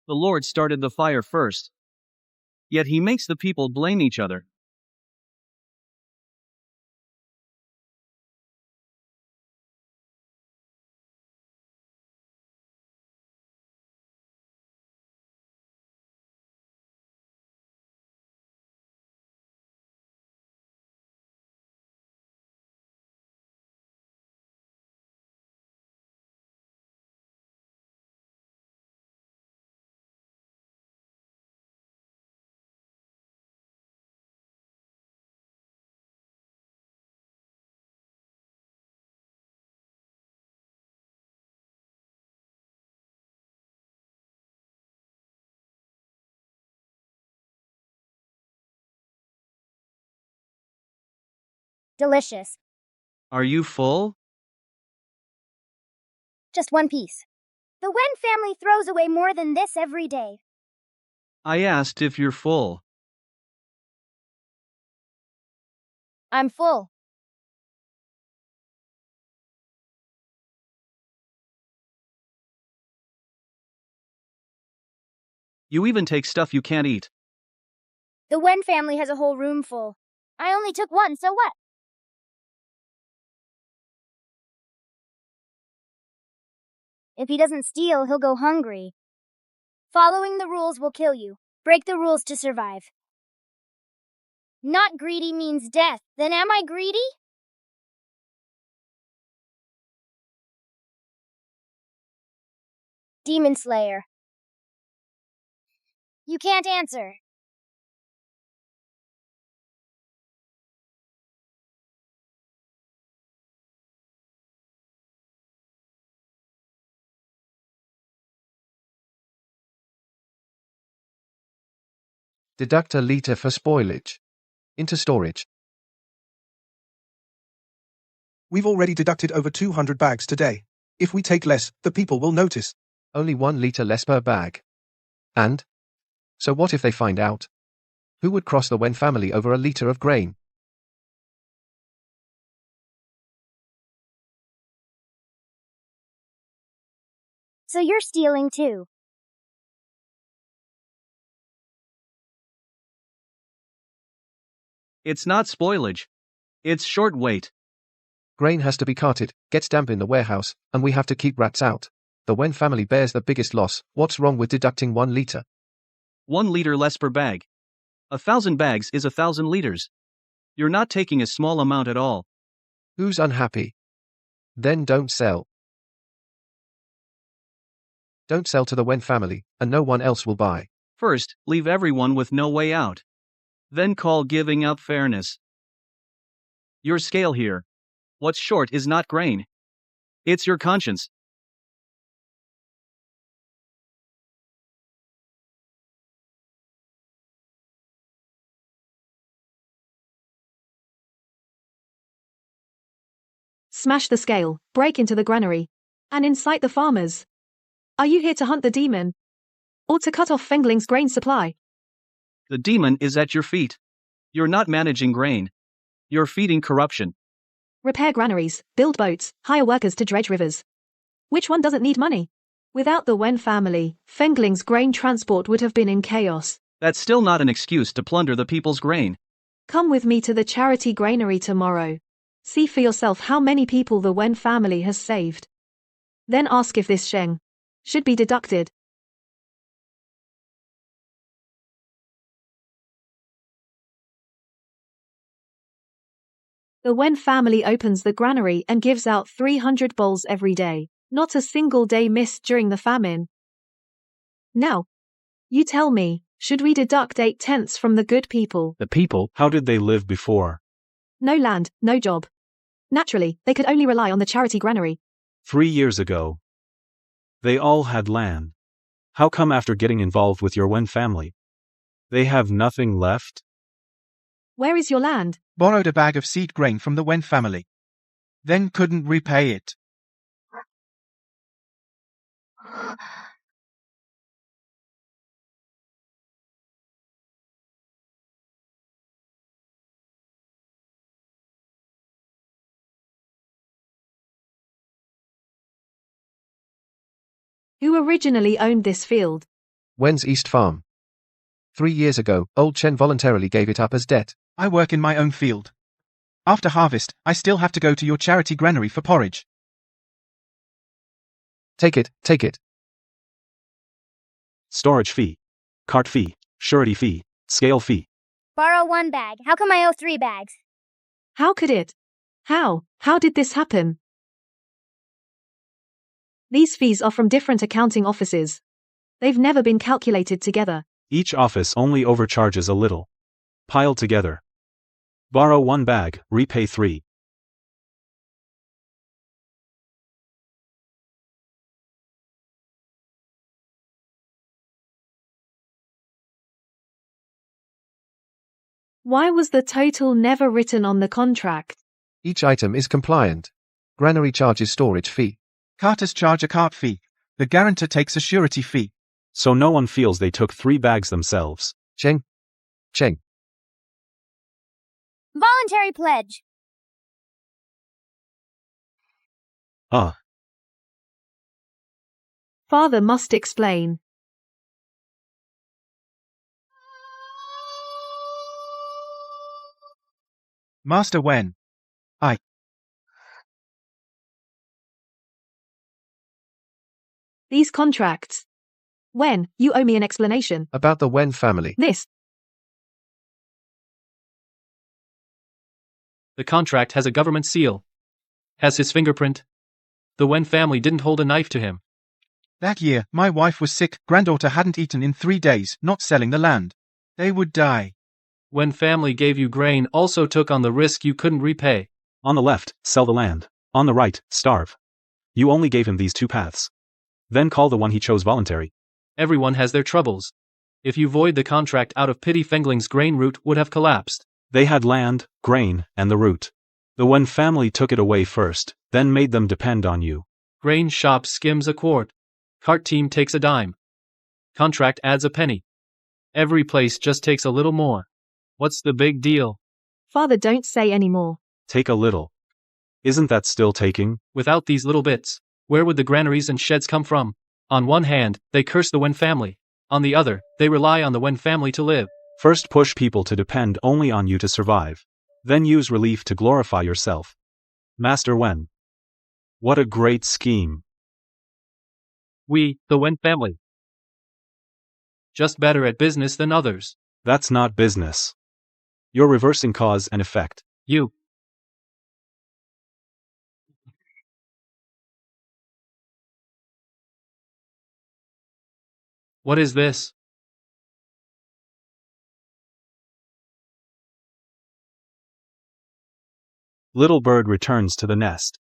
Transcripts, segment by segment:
The Lord started the fire first. Yet he makes the people blame each other. Delicious. Are you full? Just one piece. The Wen family throws away more than this every day. I asked if you're full. I'm full. You even take stuff you can't eat. The Wen family has a whole room full. I only took one, so what? If he doesn't steal, he'll go hungry. Following the rules will kill you. Break the rules to survive. Not greedy means death. Then am I greedy? Demon Slayer. You can't answer. Deduct a liter for spoilage. Into storage. We've already deducted over 200 bags today. If we take less, the people will notice. Only 1 liter less per bag. And? So what if they find out? Who would cross the Wen family over a liter of grain? So you're stealing too. It's not spoilage. It's short weight. Grain has to be carted, gets damp in the warehouse, and we have to keep rats out. The Wen family bears the biggest loss. What's wrong with deducting 1 liter? 1 liter less per bag. 1,000 bags is 1,000 liters. You're not taking a small amount at all. Who's unhappy? Then don't sell. Don't sell to the Wen family, and no one else will buy. First, leave everyone with no way out. Then call giving up fairness. Your scale here. What's short is not grain. It's your conscience. Smash the scale, break into the granary, and incite the farmers. Are you here to hunt the demon? Or to cut off Fengling's grain supply? The demon is at your feet. You're not managing grain. You're feeding corruption. Repair granaries, build boats, hire workers to dredge rivers. Which one doesn't need money? Without the Wen family, Fengling's grain transport would have been in chaos. That's still not an excuse to plunder the people's grain. Come with me to the charity granary tomorrow. See for yourself how many people the Wen family has saved. Then ask if this sheng should be deducted. The Wen family opens the granary and gives out 300 bowls every day. Not a single day missed during the famine. Now, you tell me, should we deduct 8/10 from the good people? The people, how did they live before? No land, no job. Naturally, they could only rely on the charity granary. 3 years ago. They all had land. How come after getting involved with your Wen family, they have nothing left? Where is your land? Borrowed a bag of seed grain from the Wen family. Then couldn't repay it. Who originally owned this field? Wen's East Farm. 3 years ago, old Chen voluntarily gave it up as debt. I work in my own field. After harvest, I still have to go to your charity granary for porridge. Take it, take it. Storage fee. Cart fee. Surety fee. Scale fee. Borrow 1 bag. How come I owe 3 bags? How could it? How did this happen? These fees are from different accounting offices. They've never been calculated together. Each office only overcharges a little. Piled together. Borrow 1 bag, repay 3. Why was the total never written on the contract? Each item is compliant. Granary charges storage fee. Carters charge a cart fee. The guarantor takes a surety fee. So no one feels they took 3 bags themselves. Cheng. Cheng. Voluntary pledge. Father must explain. Master Wen. These contracts. When, you owe me an explanation. About the Wen family. This. The contract has a government seal. Has his fingerprint. The Wen family didn't hold a knife to him. That year, my wife was sick, granddaughter hadn't eaten in 3 days, not selling the land. They would die. Wen family gave you grain, also took on the risk you couldn't repay. On the left, sell the land. On the right, starve. You only gave him these 2 paths. Then call the one he chose voluntary. Everyone has their troubles. If you void the contract out of pity, Fengling's grain route would have collapsed. They had land, grain, and the root. The Wen family took it away first, then made them depend on you. Grain shop skims a quart. Cart team takes a dime. Contract adds a penny. Every place just takes a little more. What's the big deal? Father, don't say any more. Take a little. Isn't that still taking? Without these little bits, where would the granaries and sheds come from? On one hand, they curse the Wen family. On the other, they rely on the Wen family to live. First push people to depend only on you to survive. Then use relief to glorify yourself. Master Wen. What a great scheme. We, the Wen family. Just better at business than others. That's not business. You're reversing cause and effect. You. What is this? Little bird returns to the nest.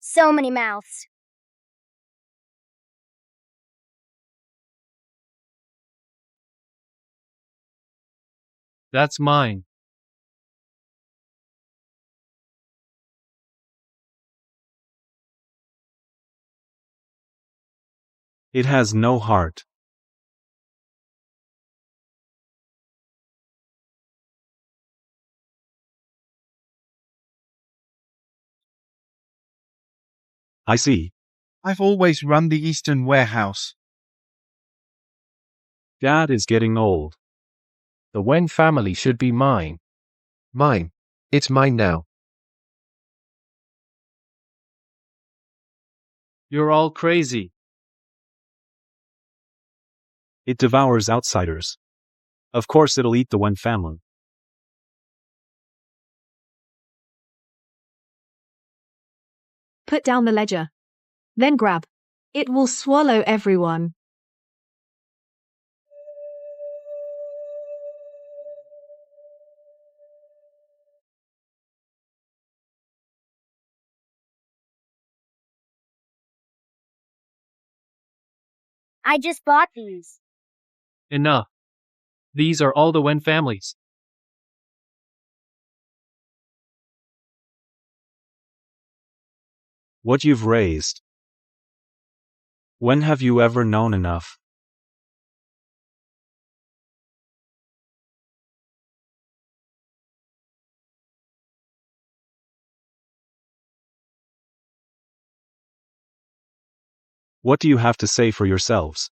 So many mouths. That's mine. It has no heart. I see. I've always run the Eastern warehouse. Dad is getting old. The Wen family should be mine. Mine. It's mine now. You're all crazy. It devours outsiders. Of course it'll eat the Wen family. Put down the ledger. Then grab. It will swallow everyone. I just bought these. Enough. These are all the Wen families. what you've raised. When have you ever known enough? What do you have to say for yourselves?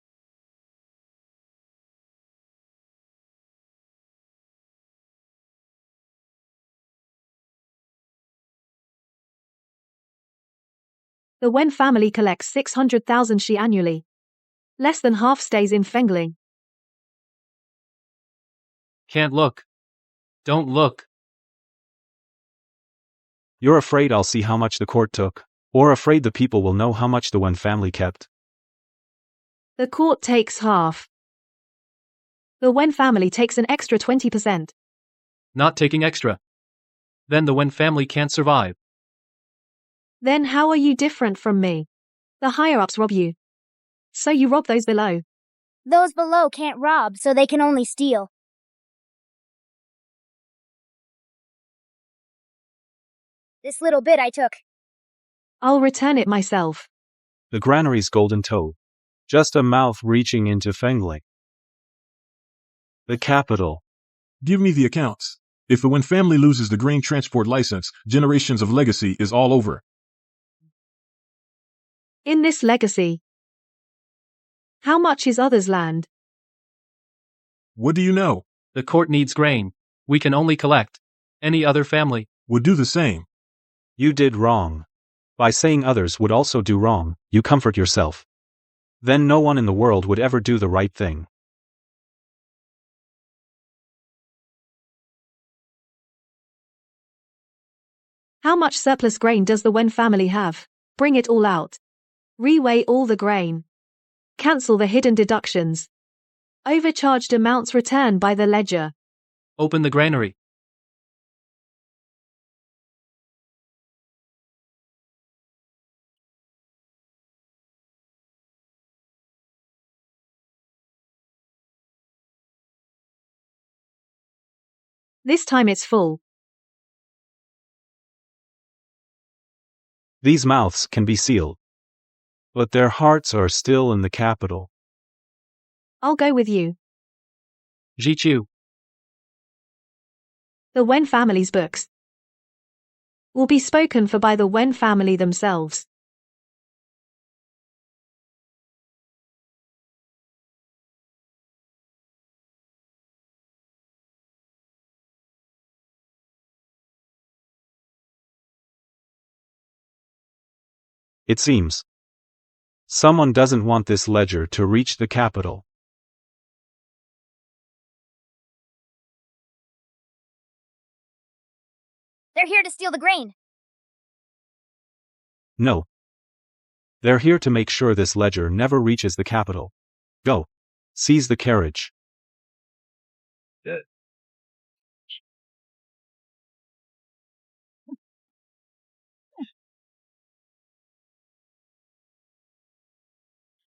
The Wen family collects 600,000 shi annually. Less than half stays in Fengling. Can't look. Don't look. You're afraid I'll see how much the court took, or afraid the people will know how much the Wen family kept? The court takes half. The Wen family takes an extra 20%. Not taking extra. Then the Wen family can't survive. Then how are you different from me? The higher-ups rob you. So you rob those below. Those below can't rob, so they can only steal. This little bit I took. I'll return it myself. The granary's golden toe. Just a mouth reaching into Fengling. The capital. Give me the accounts. If the Wen family loses the grain transport license, generations of legacy is all over. In this legacy. How much is others' land? What do you know? The court needs grain. We can only collect. Any other family would do the same. You did wrong. By saying others would also do wrong, you comfort yourself. Then no one in the world would ever do the right thing. How much surplus grain does the Wen family have? Bring it all out. Reweigh all the grain. Cancel the hidden deductions. Overcharged amounts returned by the ledger. Open the granary. This time it's full. These mouths can be sealed. But their hearts are still in the capital. I'll go with you. Jichu. The Wen family's books will be spoken for by the Wen family themselves. It seems someone doesn't want this ledger to reach the capital. They're here to steal the grain. No. They're here to make sure this ledger never reaches the capital. Go. Seize the carriage.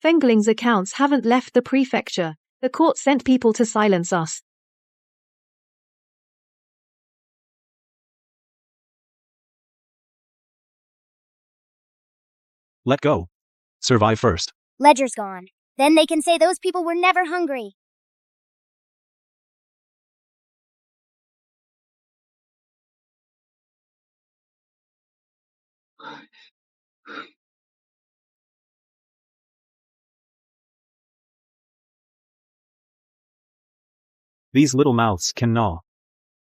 Fengling's accounts haven't left the prefecture. The court sent people to silence us. Let go. Survive first. Ledger's gone. Then they can say those people were never hungry. These little mouths can gnaw.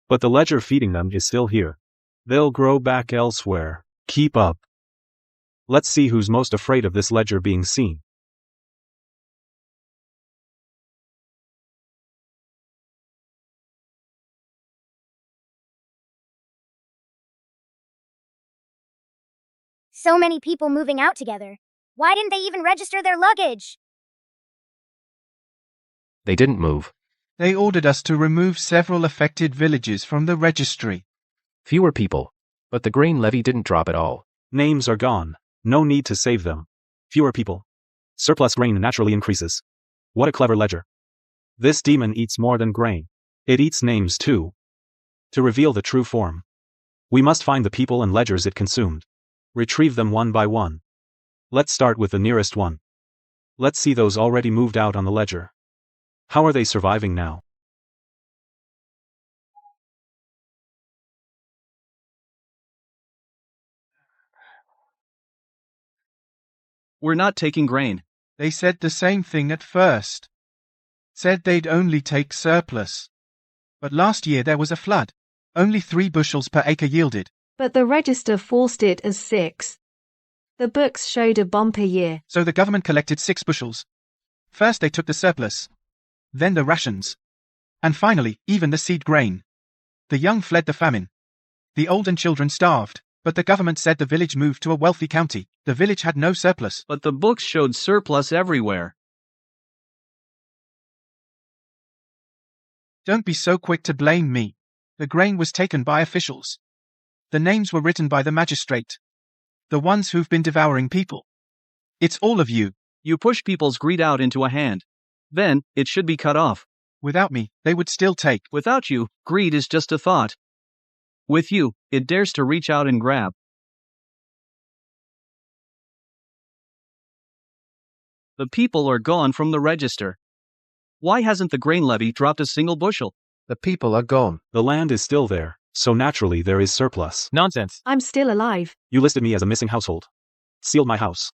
But the ledger feeding them is still here. They'll grow back elsewhere. Keep up. Let's see who's most afraid of this ledger being seen. So many people moving out together. Why didn't they even register their luggage? They didn't move. They ordered us to remove several affected villages from the registry. Fewer people. But the grain levy didn't drop at all. Names are gone. No need to save them. Fewer people. Surplus grain naturally increases. What a clever ledger. This demon eats more than grain. It eats names too. To reveal the true form, we must find the people and ledgers it consumed. Retrieve them one by one. Let's start with the nearest one. Let's see those already moved out on the ledger. How are they surviving now? We're not taking grain. They said the same thing at first. Said they'd only take surplus. But last year there was a flood. Only 3 bushels per acre yielded. But the register forced it as 6. The books showed a bumper year. So the government collected 6 bushels. First they took the surplus. Then the rations. And finally, even the seed grain. The young fled the famine. The old and children starved. But the government said the village moved to a wealthy county. The village had no surplus. But the books showed surplus everywhere. Don't be so quick to blame me. The grain was taken by officials. The names were written by the magistrate. The ones who've been devouring people. It's all of you. You push people's greed out into a hand. Then, it should be cut off. Without me, they would still take. Without you, greed is just a thought. With you, it dares to reach out and grab. The people are gone from the register. Why hasn't the grain levy dropped a single bushel? The people are gone. The land is still there, so naturally there is surplus. Nonsense. I'm still alive. You listed me as a missing household. Sealed my house.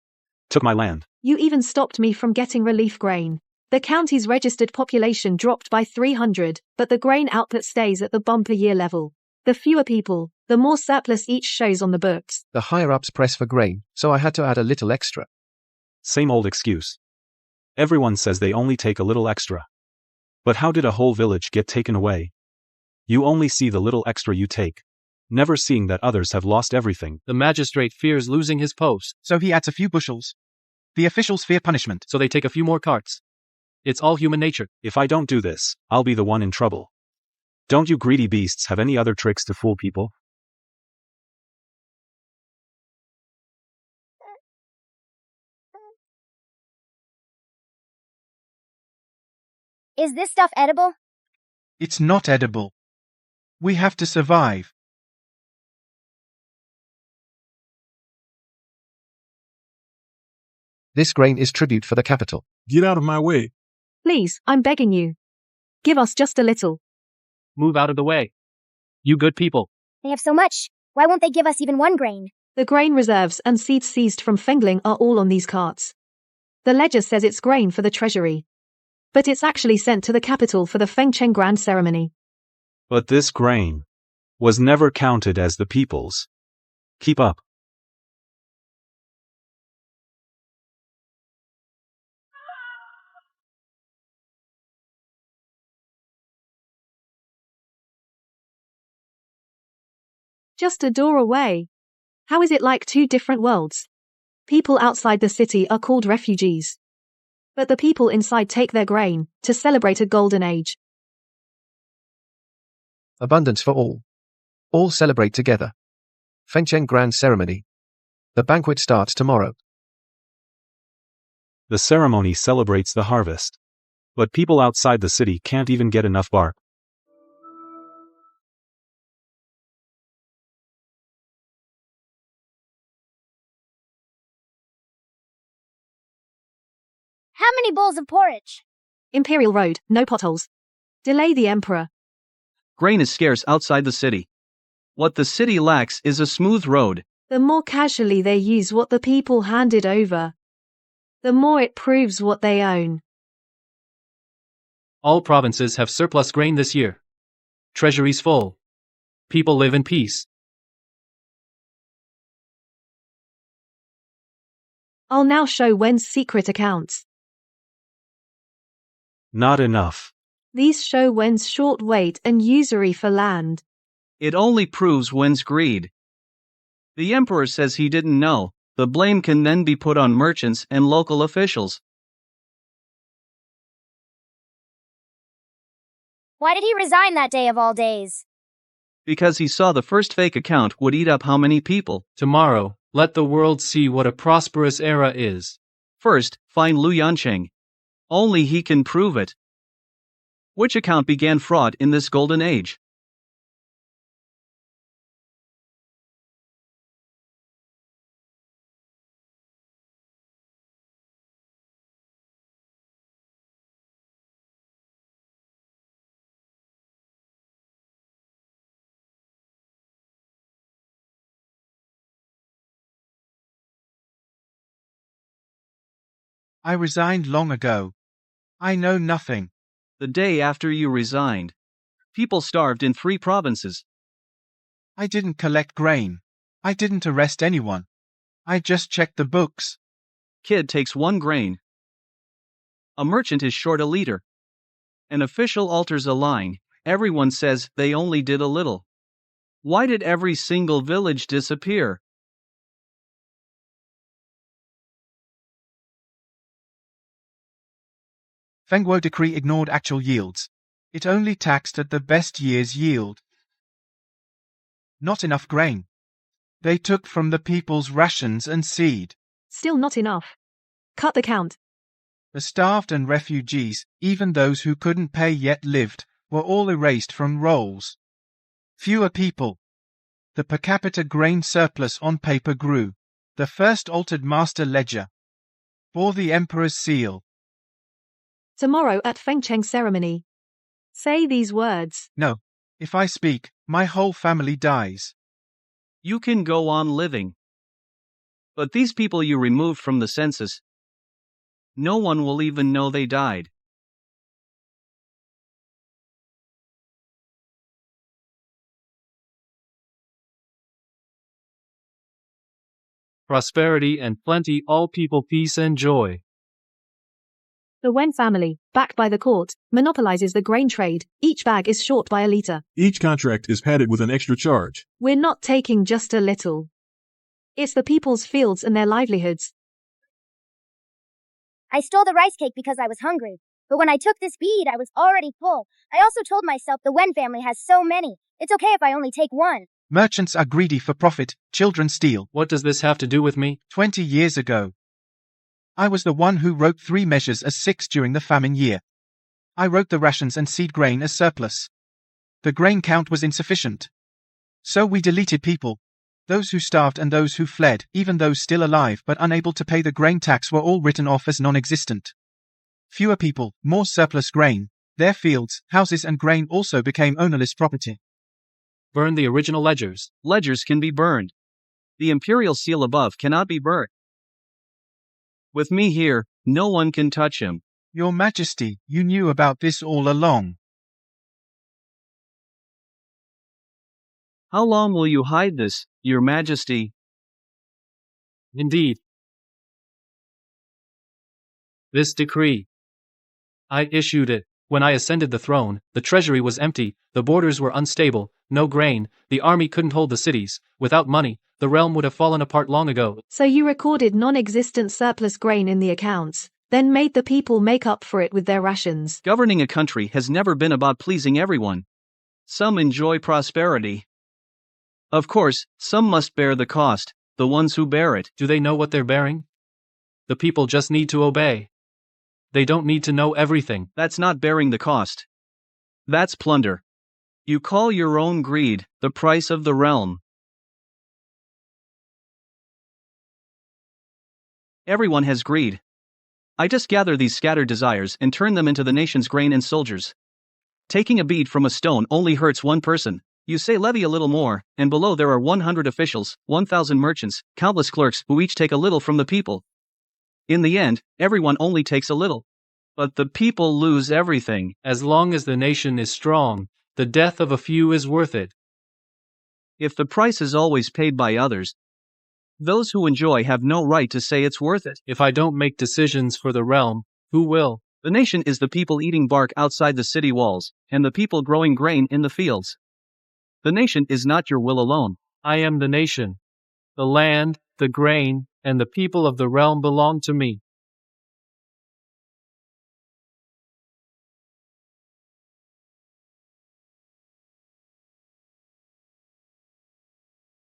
Took my land. You even stopped me from getting relief grain. The county's registered population dropped by 300, but the grain output stays at the bumper year level. The fewer people, the more surplus each shows on the books. The higher-ups press for grain, so I had to add a little extra. Same old excuse. Everyone says they only take a little extra. But how did a whole village get taken away? You only see the little extra you take, never seeing that others have lost everything. The magistrate fears losing his post, So he adds a few bushels. The officials fear punishment. so they take a few more carts. It's all human nature. If I don't do this, I'll be the one in trouble. Don't you greedy beasts have any other tricks to fool people? Is this stuff edible? It's not edible. We have to survive. This grain is tribute for the capital. Get out of my way. Please, I'm begging you. Give us just a little. Move out of the way. You good people. They have so much. Why won't they give us even 1 grain? The grain reserves and seeds seized from Fengling are all on these carts. The ledger says it's grain for the treasury. But it's actually sent to the capital for the Fengcheng grand ceremony. But this grain was never counted as the people's. Keep up. Just a door away. How is it like 2 different worlds? People outside the city are called refugees. But the people inside take their grain to celebrate a golden age. Abundance for all. All celebrate together. Fengcheng grand ceremony. The banquet starts tomorrow. The ceremony celebrates the harvest. But people outside the city can't even get enough bark. How many bowls of porridge? Imperial Road, no potholes. Delay the Emperor. Grain is scarce outside the city. What the city lacks is a smooth road. The more casually they use what the people handed over, the more it proves what they own. All provinces have surplus grain this year. Treasuries full. People live in peace. I'll now show Wen's secret accounts. Not enough. These show Wen's short wait and usury for land. It only proves Wen's greed. The emperor says he didn't know. The blame can then be put on merchants and local officials. Why did he resign that day of all days? Because he saw the first fake account would eat up how many people. Tomorrow, let the world see what a prosperous era is. First, find Lu Yancheng. Only he can prove it. Which account began fraud in this golden age? I resigned long ago. I know nothing. The day after you resigned, people starved in 3 provinces. I didn't collect grain. I didn't arrest anyone. I just checked the books. Kid takes 1 grain. A merchant is short a liter. An official alters a line. Everyone says they only did a little. Why did every single village disappear? Fengwo decree ignored actual yields. It only taxed at the best year's yield. Not enough grain. They took from the people's rations and seed. Still not enough. Cut the count. The starved and refugees, even those who couldn't pay yet lived, were all erased from rolls. Fewer people. The per capita grain surplus on paper grew. The first altered master ledger bore the emperor's seal. Tomorrow at Fengcheng ceremony. Say these words. No. If I speak, my whole family dies. You can go on living. But these people you removed from the census, no one will even know they died. Prosperity and plenty, all people peace and joy. The Wen family, backed by the court, monopolizes the grain trade. Each bag is short by a liter. Each contract is padded with an extra charge. We're not taking just a little. It's the people's fields and their livelihoods. I stole the rice cake because I was hungry. But when I took this bead, I was already full. I also told myself the Wen family has so many. It's okay if I only take 1. Merchants are greedy for profit, children steal. What does this have to do with me? 20 years ago, I was the one who wrote 3 measures as 6 during the famine year. I wrote the rations and seed grain as surplus. The grain count was insufficient. So we deleted people. Those who starved and those who fled, even those still alive but unable to pay the grain tax, were all written off as non-existent. Fewer people, more surplus grain. Their fields, houses and grain also became ownerless property. Burn the original ledgers. Ledgers can be burned. The imperial seal above cannot be burnt. With me here, no one can touch him. Your Majesty, you knew about this all along. How long will you hide this, Your Majesty? Indeed. This decree. I issued it. When I ascended the throne, the treasury was empty, the borders were unstable, no grain, the army couldn't hold the cities. Without money, the realm would have fallen apart long ago. So you recorded non-existent surplus grain in the accounts, then made the people make up for it with their rations. Governing a country has never been about pleasing everyone. Some enjoy prosperity. Of course, some must bear the cost, the ones who bear it. Do they know what they're bearing? The people just need to obey. They don't need to know everything. That's not bearing the cost. That's plunder. You call your own greed the price of the realm. Everyone has greed. I just gather these scattered desires and turn them into the nation's grain and soldiers. Taking a bead from a stone only hurts one person. You say levy a little more, and below there are 100 officials, 1,000 merchants, countless clerks who each take a little from the people. In the end, everyone only takes a little. But the people lose everything. As long as the nation is strong, the death of a few is worth it. If the price is always paid by others, those who enjoy have no right to say it's worth it. If I don't make decisions for the realm, who will? The nation is the people eating bark outside the city walls, and the people growing grain in the fields. The nation is not your will alone. I am the nation. The land, the grain, and the people of the realm belong to me.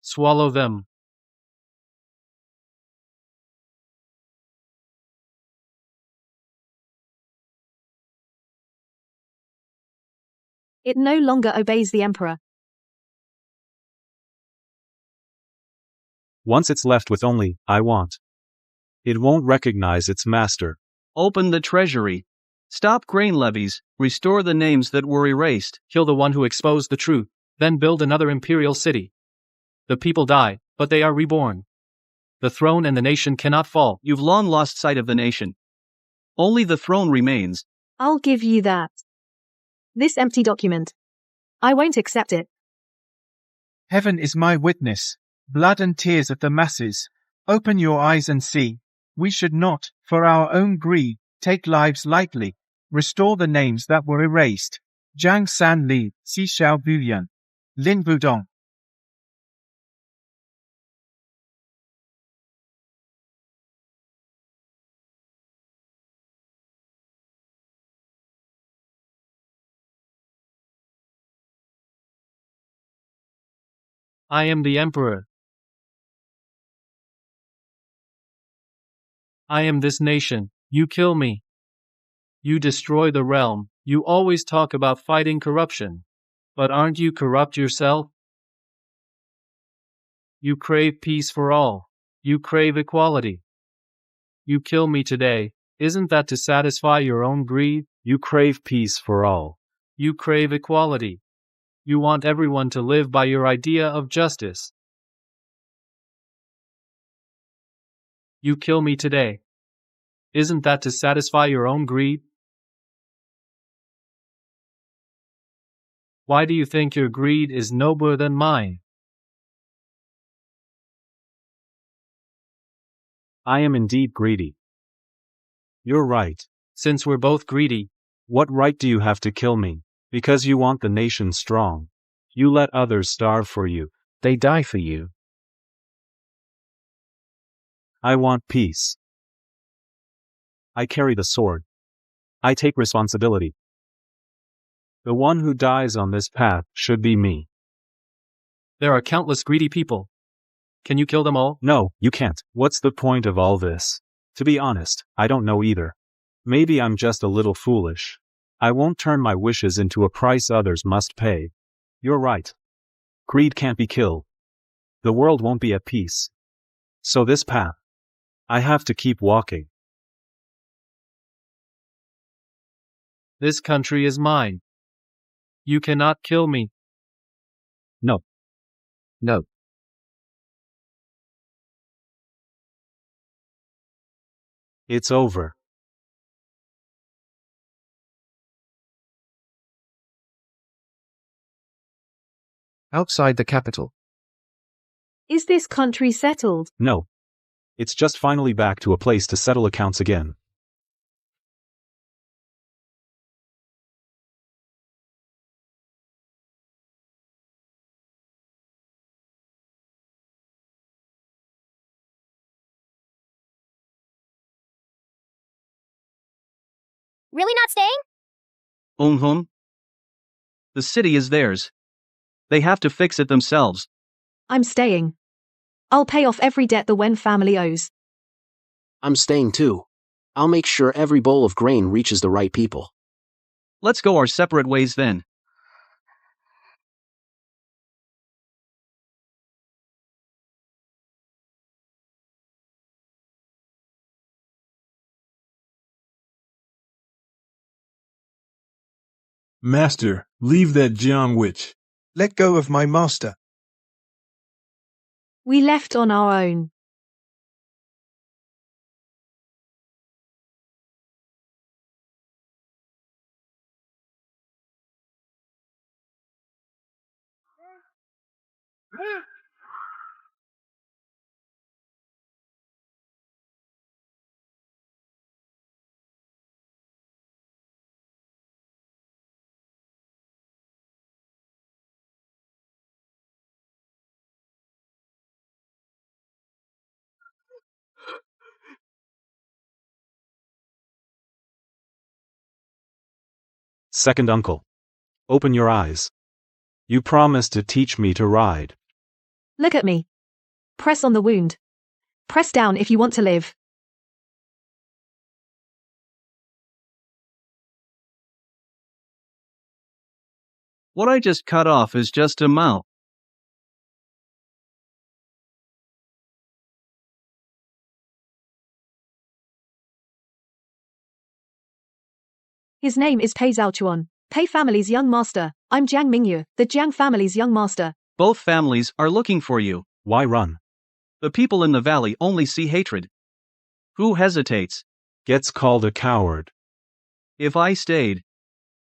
Swallow them. It no longer obeys the emperor. Once it's left with only, I want. It won't recognize its master. Open the treasury. Stop grain levies. Restore the names that were erased. Kill the one who exposed the truth. Then build another imperial city. The people die, but they are reborn. The throne and the nation cannot fall. You've long lost sight of the nation. Only the throne remains. I'll give you that. This empty document. I won't accept it. Heaven is my witness, blood and tears of the masses. Open your eyes and see. We should not, for our own greed, take lives lightly. Restore the names that were erased. Jiang San Li, Si Xiao Buyan. Lin Budong. I am the emperor. I am this nation. You kill me. You destroy the realm. You always talk about fighting corruption. But aren't you corrupt yourself? You crave peace for all. You crave equality. You kill me today. Isn't that to satisfy your own greed? You crave peace for all. You crave equality. You want everyone to live by your idea of justice. You kill me today. Isn't that to satisfy your own greed? Why do you think your greed is nobler than mine? I am indeed greedy. You're right. Since we're both greedy, What right do you have to kill me? Because you want the nation strong. You let others starve for you. They die for you. I want peace. I carry the sword. I take responsibility. The one who dies on this path should be me. there are countless greedy people. Can you kill them all? No, you can't. What's the point of all this? To be honest, I don't know either. Maybe I'm just a little foolish. I won't turn my wishes into a price others must pay. You're right. Greed can't be killed. The world won't be at peace. So this path, I have to keep walking. This country is mine. You cannot kill me. No. No. It's over. Outside the capital. Is this country settled? No. It's just finally back to a place to settle accounts again. Really not staying? The city is theirs. They have to fix it themselves. I'm staying. I'll pay off every debt the Wen family owes. I'm staying too. I'll make sure every bowl of grain reaches the right people. Let's go our separate ways then. Master, leave that Jiang witch. Let go of my master. We left on our own. Second uncle. Open your eyes. You promised to teach me to ride. Look at me. Press on the wound. Press down if you want to live. What I just cut off is just a mouth. His name is Pei Zhaochuan, Pei family's young master. I'm Jiang Mingyu, the Jiang family's young master. Both families are looking for you. Why run? The people in the valley only see hatred. Who hesitates? Gets called a coward. If I stayed,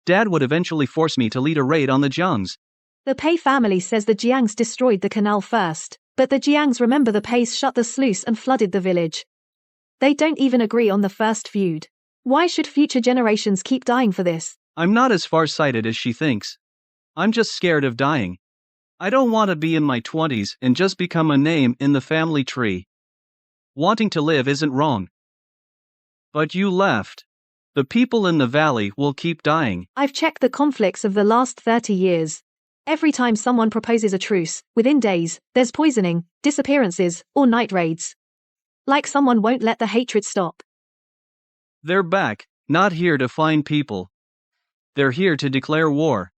Dad would eventually force me to lead a raid on the Jiangs. The Pei family says the Jiangs destroyed the canal first, but the Jiangs remember the Peis shut the sluice and flooded the village. They don't even agree on the first feud. Why should future generations keep dying for this? I'm not as far-sighted as she thinks. I'm just scared of dying. I don't want to be in my 20s and just become a name in the family tree. Wanting to live isn't wrong. But you left. The people in the valley will keep dying. I've checked the conflicts of the last 30 years. Every time someone proposes a truce, within days, there's poisoning, disappearances, or night raids. Like someone won't let the hatred stop. They're back, not here to find people. They're here to declare war.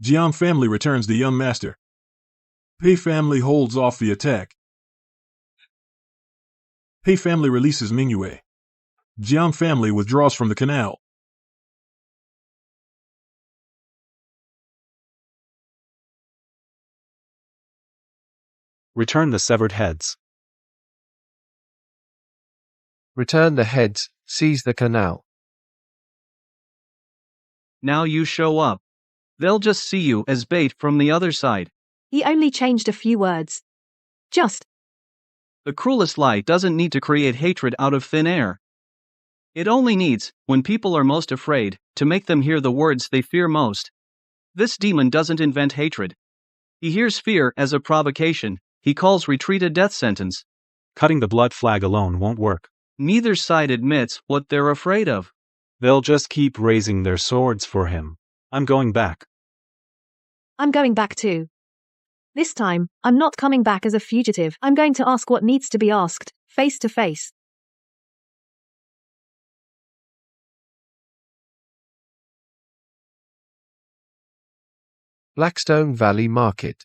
Jiang family returns the young master. Pei family holds off the attack. Pei family releases Mingyue. Jiang family withdraws from the canal. Return the severed heads. Return the heads, seize the canal. Now you show up. They'll just see you as bait from the other side. He only changed a few words. Just. The cruelest lie doesn't need to create hatred out of thin air. It only needs, when people are most afraid, to make them hear the words they fear most. This demon doesn't invent hatred. He hears fear as a provocation. He calls retreat a death sentence. Cutting the blood flag alone won't work. Neither side admits what they're afraid of. They'll just keep raising their swords for him. I'm going back. I'm going back too. This time, I'm not coming back as a fugitive. I'm going to ask what needs to be asked, face to face. Blackstone Valley Market.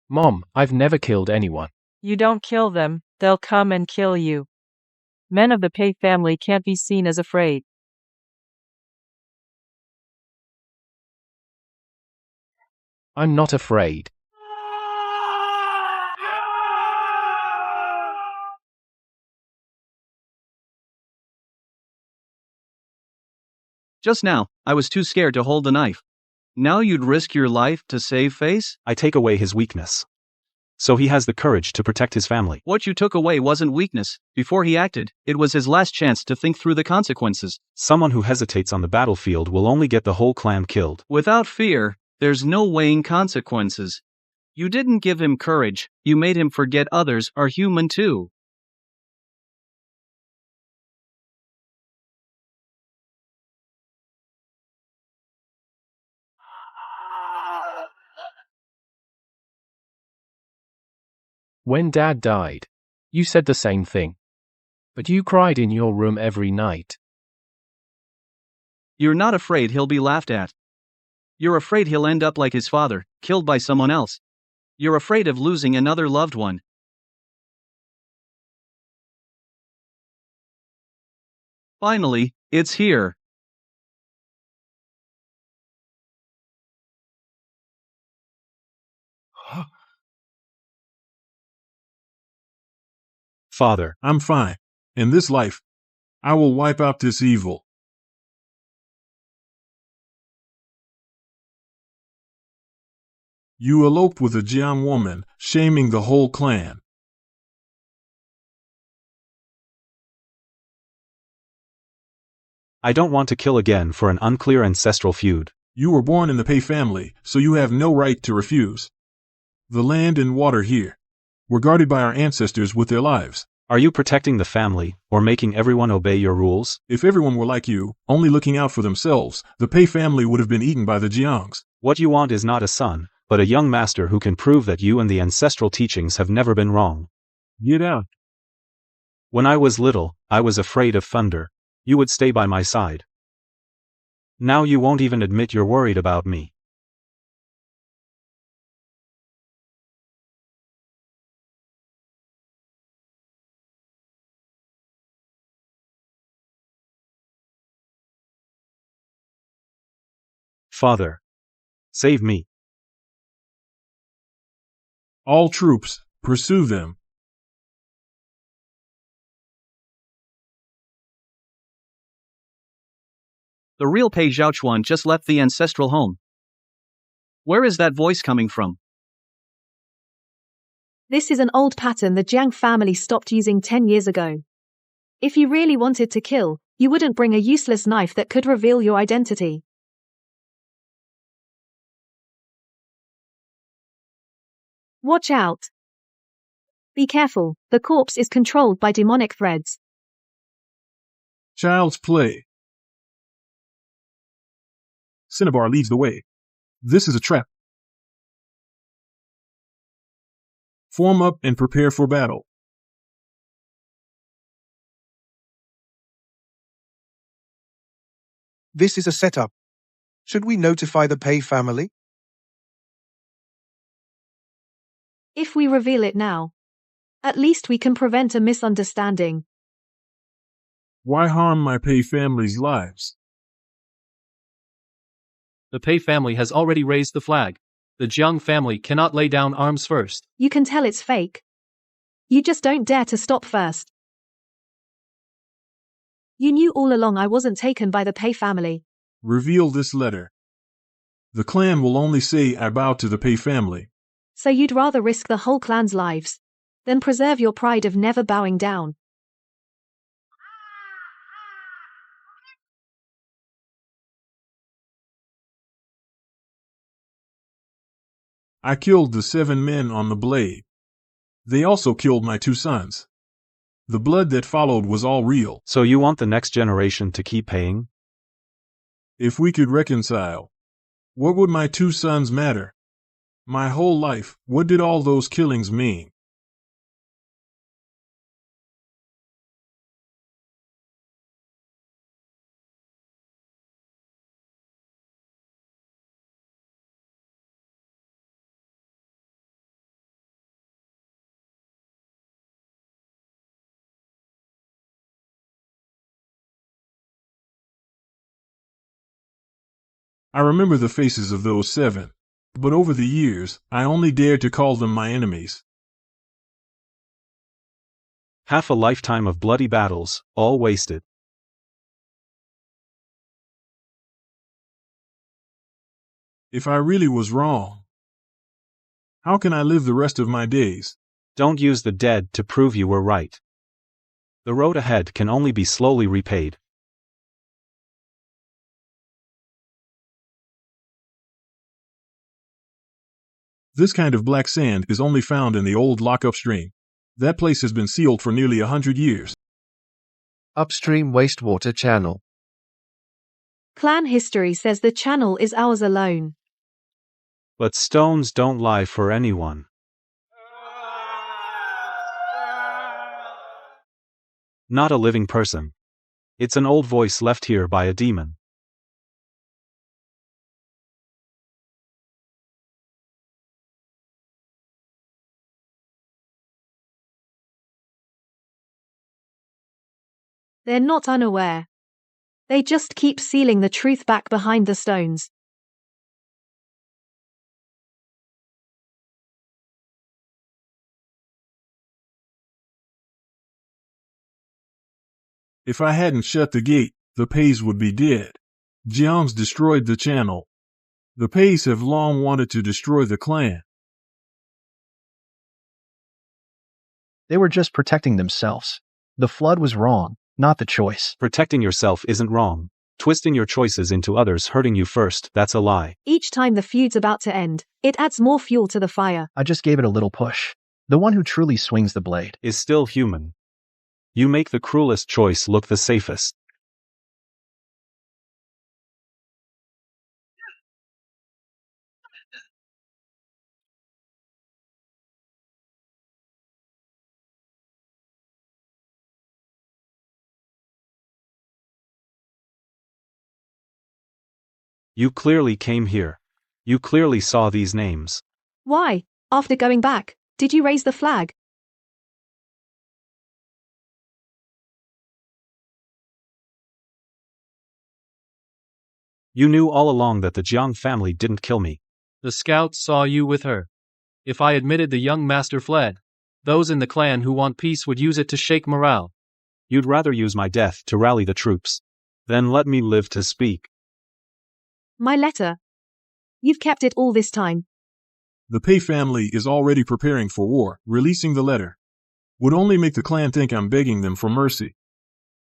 Mom, I've never killed anyone. You don't kill them, they'll come and kill you. Men of the Pei family can't be seen as afraid. I'm not afraid. Just now, I was too scared to hold the knife. Now you'd risk your life to save face? I take away his weakness. So he has the courage to protect his family. What you took away wasn't weakness. Before he acted, it was his last chance to think through the consequences. Someone who hesitates on the battlefield will only get the whole clan killed. Without fear, there's no weighing consequences. You didn't give him courage, you made him forget others are human too. When Dad died, you said the same thing. But you cried in your room every night. You're not afraid he'll be laughed at. You're afraid he'll end up like his father, killed by someone else. You're afraid of losing another loved one. Finally, it's here. Father, I'm fine. In this life, I will wipe out this evil. You eloped with a Jiang woman, shaming the whole clan. I don't want to kill again for an unclear ancestral feud. You were born in the Pei family, so you have no right to refuse. The land and water here were guarded by our ancestors with their lives. Are you protecting the family, or making everyone obey your rules? If everyone were like you, only looking out for themselves, the Pei family would have been eaten by the Jiangs. What you want is not a son, but a young master who can prove that you and the ancestral teachings have never been wrong. Get out. When I was little, I was afraid of thunder. You would stay by my side. Now you won't even admit you're worried about me. Father. Save me. All troops, pursue them. The real Pei Zhaochuan just left the ancestral home. Where is that voice coming from? This is an old pattern the Jiang family stopped using 10 years ago. If you really wanted to kill, you wouldn't bring a useless knife that could reveal your identity. Watch out. Be careful, the corpse is controlled by demonic threads. Child's play. Cinnabar leads the way. This is a trap. Form up and prepare for battle. This is a setup. Should we notify the Pei family? If we reveal it now, at least we can prevent a misunderstanding. Why harm my Pei family's lives? The Pei family has already raised the flag. The Jiang family cannot lay down arms first. You can tell it's fake. You just don't dare to stop first. You knew all along I wasn't taken by the Pei family. Reveal this letter. The clan will only say I bow to the Pei family. So you'd rather risk the whole clan's lives than preserve your pride of never bowing down. I killed the 7 men on the blade. They also killed my 2 sons. The blood that followed was all real. So you want the next generation to keep paying? If we could reconcile, what would my 2 sons matter? My whole life, what did all those killings mean? I remember the faces of those 7, but over the years, I only dared to call them my enemies. Half a lifetime of bloody battles, all wasted. If I really was wrong, how can I live the rest of my days? Don't use the dead to prove you were right. The road ahead can only be slowly repaid. This kind of black sand is only found in the old lockup stream. That place has been sealed for nearly 100 years. Upstream wastewater channel. Clan history says the channel is ours alone. But stones don't lie for anyone. Not a living person. It's an old voice left here by a demon. They're not unaware. They just keep sealing the truth back behind the stones. If I hadn't shut the gate, the Peis would be dead. Jiang's destroyed the channel. The Peis have long wanted to destroy the clan. They were just protecting themselves. The flood was wrong, not the choice. Protecting yourself isn't wrong. Twisting your choices into others hurting you first, that's a lie. Each time the feud's about to end, it adds more fuel to the fire. I just gave it a little push. The one who truly swings the blade is still human. You make the cruelest choice look the safest. You clearly came here. You clearly saw these names. Why, after going back, did you raise the flag? You knew all along that the Jiang family didn't kill me. The scouts saw you with her. If I admitted the young master fled, those in the clan who want peace would use it to shake morale. You'd rather use my death to rally the troops. Then let me live to speak. My letter. You've kept it all this time. The Pei family is already preparing for war. Releasing the letter would only make the clan think I'm begging them for mercy.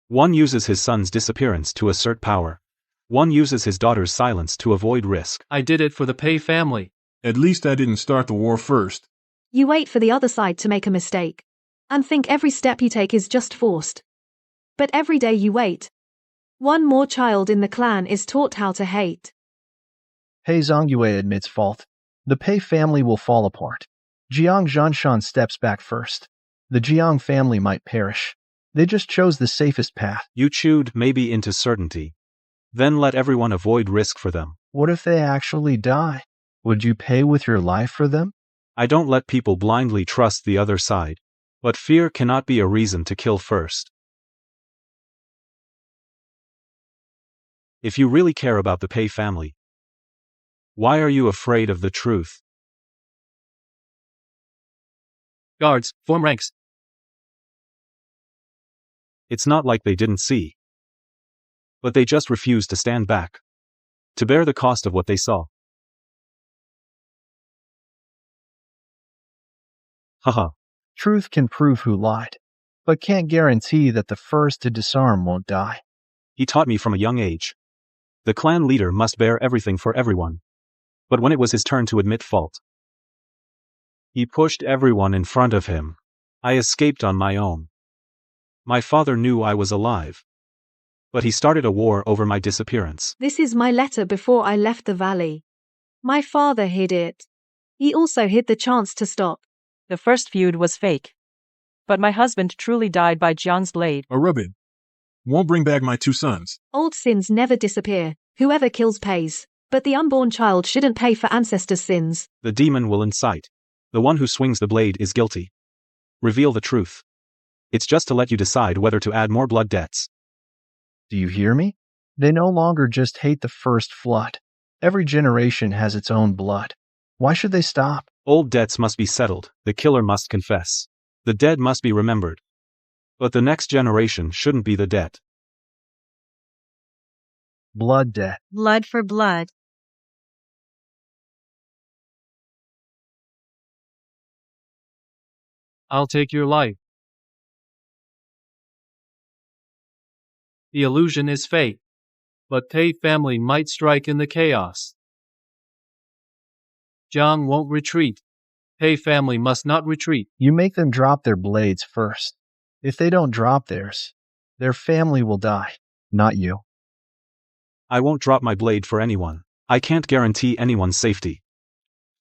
One uses his son's disappearance to assert power. One uses his daughter's silence to avoid risk. I did it for the Pei family. At least I didn't start the war first. You wait for the other side to make a mistake. And think every step you take is just forced. But every day you wait, one more child in the clan is taught how to hate. Pei Zongyue admits fault. The Pei family will fall apart. Jiang Zhanshan steps back first. The Jiang family might perish. They just chose the safest path. You chewed maybe into certainty. Then let everyone avoid risk for them. What if they actually die? Would you pay with your life for them? I don't let people blindly trust the other side. But fear cannot be a reason to kill first. If you really care about the Pei family, why are you afraid of the truth? Guards, form ranks. It's not like they didn't see. But they just refused to stand back. To bear the cost of what they saw. Haha. Truth can prove who lied, but can't guarantee that the first to disarm won't die. He taught me from a young age. The clan leader must bear everything for everyone. But when it was his turn to admit fault, he pushed everyone in front of him. I escaped on my own. My father knew I was alive. But he started a war over my disappearance. This is my letter before I left the valley. My father hid it. He also hid the chance to stop. The first feud was fake. But my husband truly died by Jiang's blade. A rub-in won't bring back my 2 sons. Old sins never disappear. Whoever kills pays. But the unborn child shouldn't pay for ancestors' sins. The demon will incite. The one who swings the blade is guilty. Reveal the truth. It's just to let you decide whether to add more blood debts. Do you hear me? They no longer just hate the first flood. Every generation has its own blood. Why should they stop? Old debts must be settled. The killer must confess. The dead must be remembered. But the next generation shouldn't be the debt. Blood debt. Blood for blood. I'll take your life. The illusion is fate. But Pei family might strike in the chaos. Jiang won't retreat. Pei family must not retreat. You make them drop their blades first. If they don't drop theirs, their family will die, not you. I won't drop my blade for anyone. I can't guarantee anyone's safety.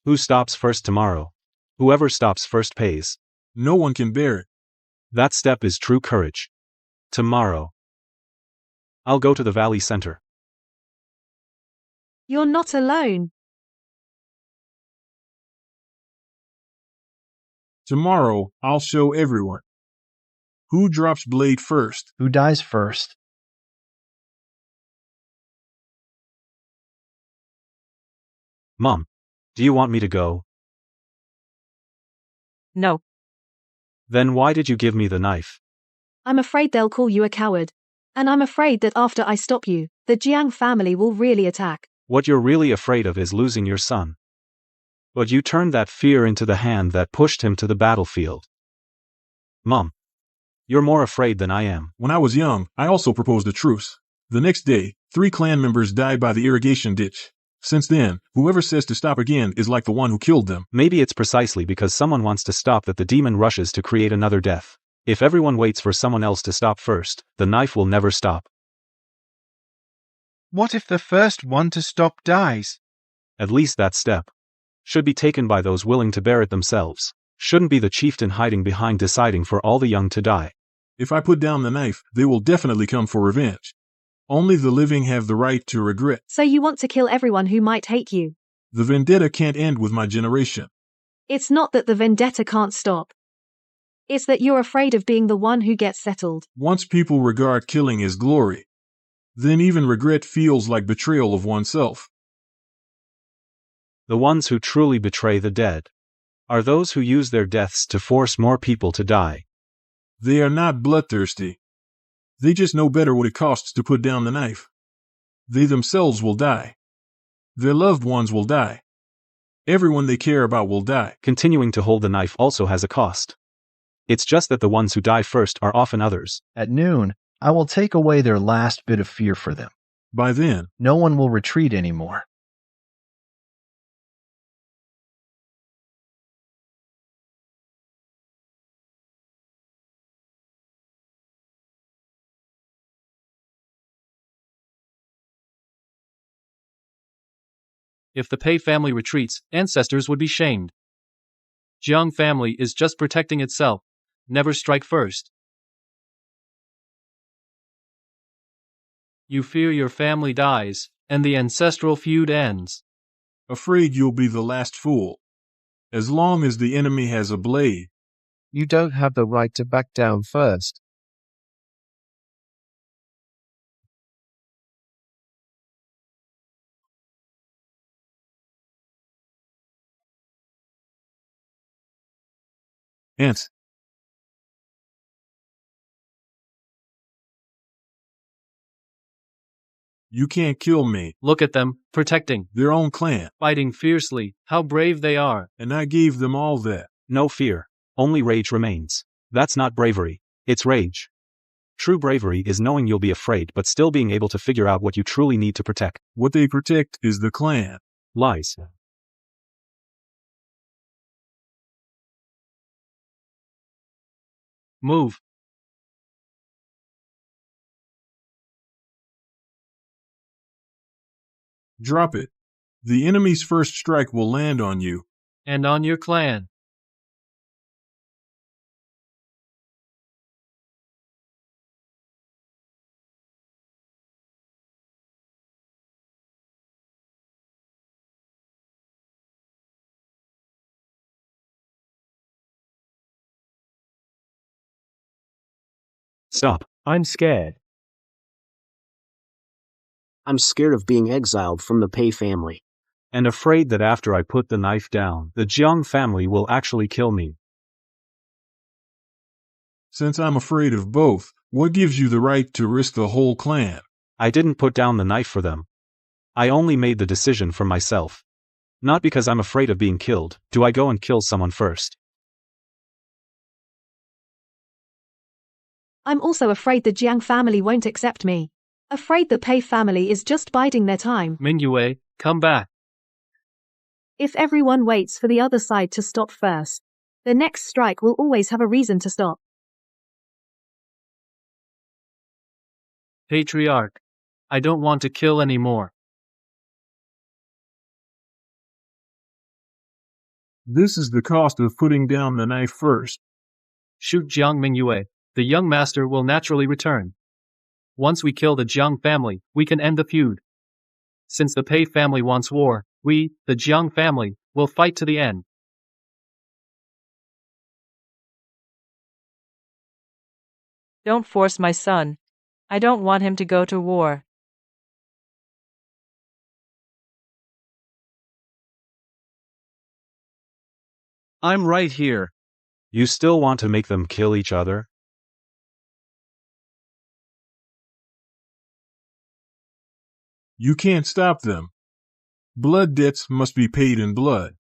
Who stops first tomorrow? Whoever stops first pays. No one can bear it. That step is true courage. Tomorrow, I'll go to the valley center. You're not alone. Tomorrow, I'll show everyone. Who drops blade first? Who dies first? Mom, do you want me to go? No. Then why did you give me the knife? I'm afraid they'll call you a coward. And I'm afraid that after I stop you, the Jiang family will really attack. What you're really afraid of is losing your son. But you turned that fear into the hand that pushed him to the battlefield. Mom, you're more afraid than I am. When I was young, I also proposed a truce. The next day, 3 clan members died by the irrigation ditch. Since then, whoever says to stop again is like the one who killed them. Maybe it's precisely because someone wants to stop that the demon rushes to create another death. If everyone waits for someone else to stop first, the knife will never stop. What if the first one to stop dies? At least that step should be taken by those willing to bear it themselves. Shouldn't be the chieftain hiding behind deciding for all the young to die. If I put down the knife, they will definitely come for revenge. Only the living have the right to regret. So you want to kill everyone who might hate you. The vendetta can't end with my generation. It's not that the vendetta can't stop. It's that you're afraid of being the one who gets settled. Once people regard killing as glory, Then even regret feels like betrayal of oneself. The ones who truly betray the dead are those who use their deaths to force more people to die. They are not bloodthirsty. They just know better what it costs to put down the knife. They themselves will die. Their loved ones will die. Everyone they care about will die. Continuing to hold the knife also has a cost. It's just that the ones who die first are often others. At noon, I will take away their last bit of fear for them. By then, no one will retreat anymore. If the Pei family retreats, ancestors would be shamed. Jiang family is just protecting itself. Never strike first. You fear your family dies, and the ancestral feud ends. Afraid you'll be the last fool. As long as the enemy has a blade. You don't have the right to back down first. Ants. You can't kill me. Look at them, protecting their own clan. Fighting fiercely, how brave they are. And I gave them all that. No fear. Only rage remains. That's not bravery. It's rage. True bravery is knowing you'll be afraid but still being able to figure out what you truly need to protect. What they protect is the clan. Lies. Move. Drop it. The enemy's first strike will land on you. And on your clan. Stop. I'm scared. I'm scared of being exiled from the Pei family. And afraid that after I put the knife down, the Jiang family will actually kill me. Since I'm afraid of both, what gives you the right to risk the whole clan? I didn't put down the knife for them. I only made the decision for myself. Not because I'm afraid of being killed, do I go and kill someone first. I'm also afraid the Jiang family won't accept me. Afraid the Pei family is just biding their time. Mingyue, come back. If everyone waits for the other side to stop first, the next strike will always have a reason to stop. Patriarch. I don't want to kill anymore. This is the cost of putting down the knife first. Shoot Jiang Mingyue. The young master will naturally return. Once we kill the Jiang family, we can end the feud. Since the Pei family wants war, we, the Jiang family, will fight to the end. Don't force my son. I don't want him to go to war. I'm right here. You still want to make them kill each other? You can't stop them. Blood debts must be paid in blood.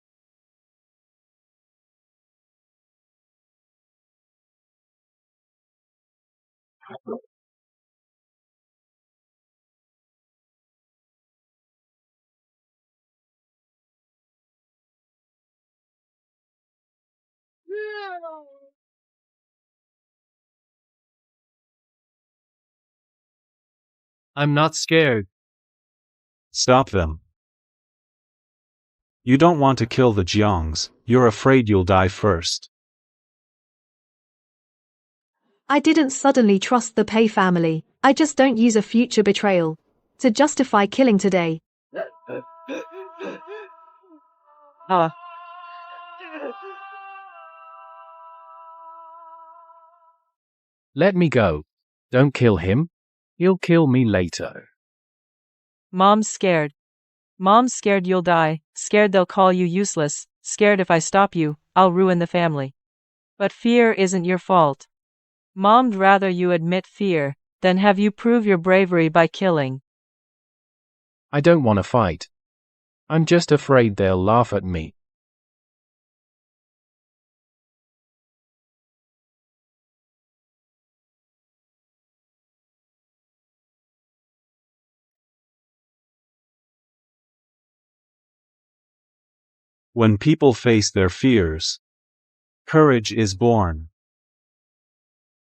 I'm not scared. Stop them. You don't want to kill the Jiangs, you're afraid you'll die first. I didn't suddenly trust the Pei family. I just don't use a future betrayal to justify killing today. Let me go. Don't kill him. He'll kill me later. Mom's scared. Mom's scared you'll die, scared they'll call you useless, scared if I stop you, I'll ruin the family. But fear isn't your fault. Mom'd rather you admit fear than have you prove your bravery by killing. I don't want to fight. I'm just afraid they'll laugh at me. When people face their fears, courage is born.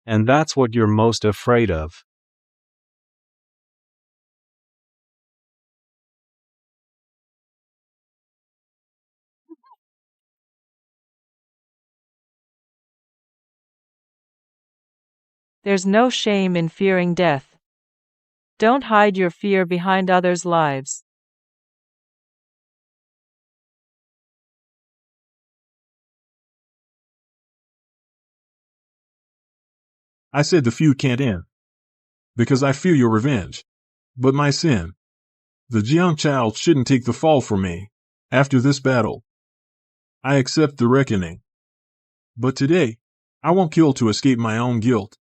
And that's what you're most afraid of. There's no shame in fearing death. Don't hide your fear behind others' lives. I said the feud can't end. Because I fear your revenge. But my sin. The Jiang child shouldn't take the fall for me. After this battle, I accept the reckoning. But today, I won't kill to escape my own guilt.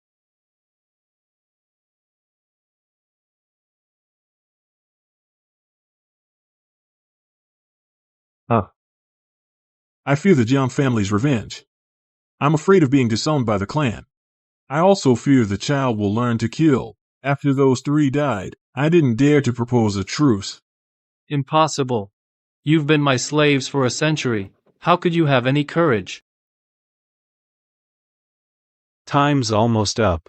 I fear the Jiang family's revenge. I'm afraid of being disowned by the clan. I also fear the child will learn to kill. After those three died, I didn't dare to propose a truce. Impossible. You've been my slaves for a century. How could you have any courage? Time's almost up.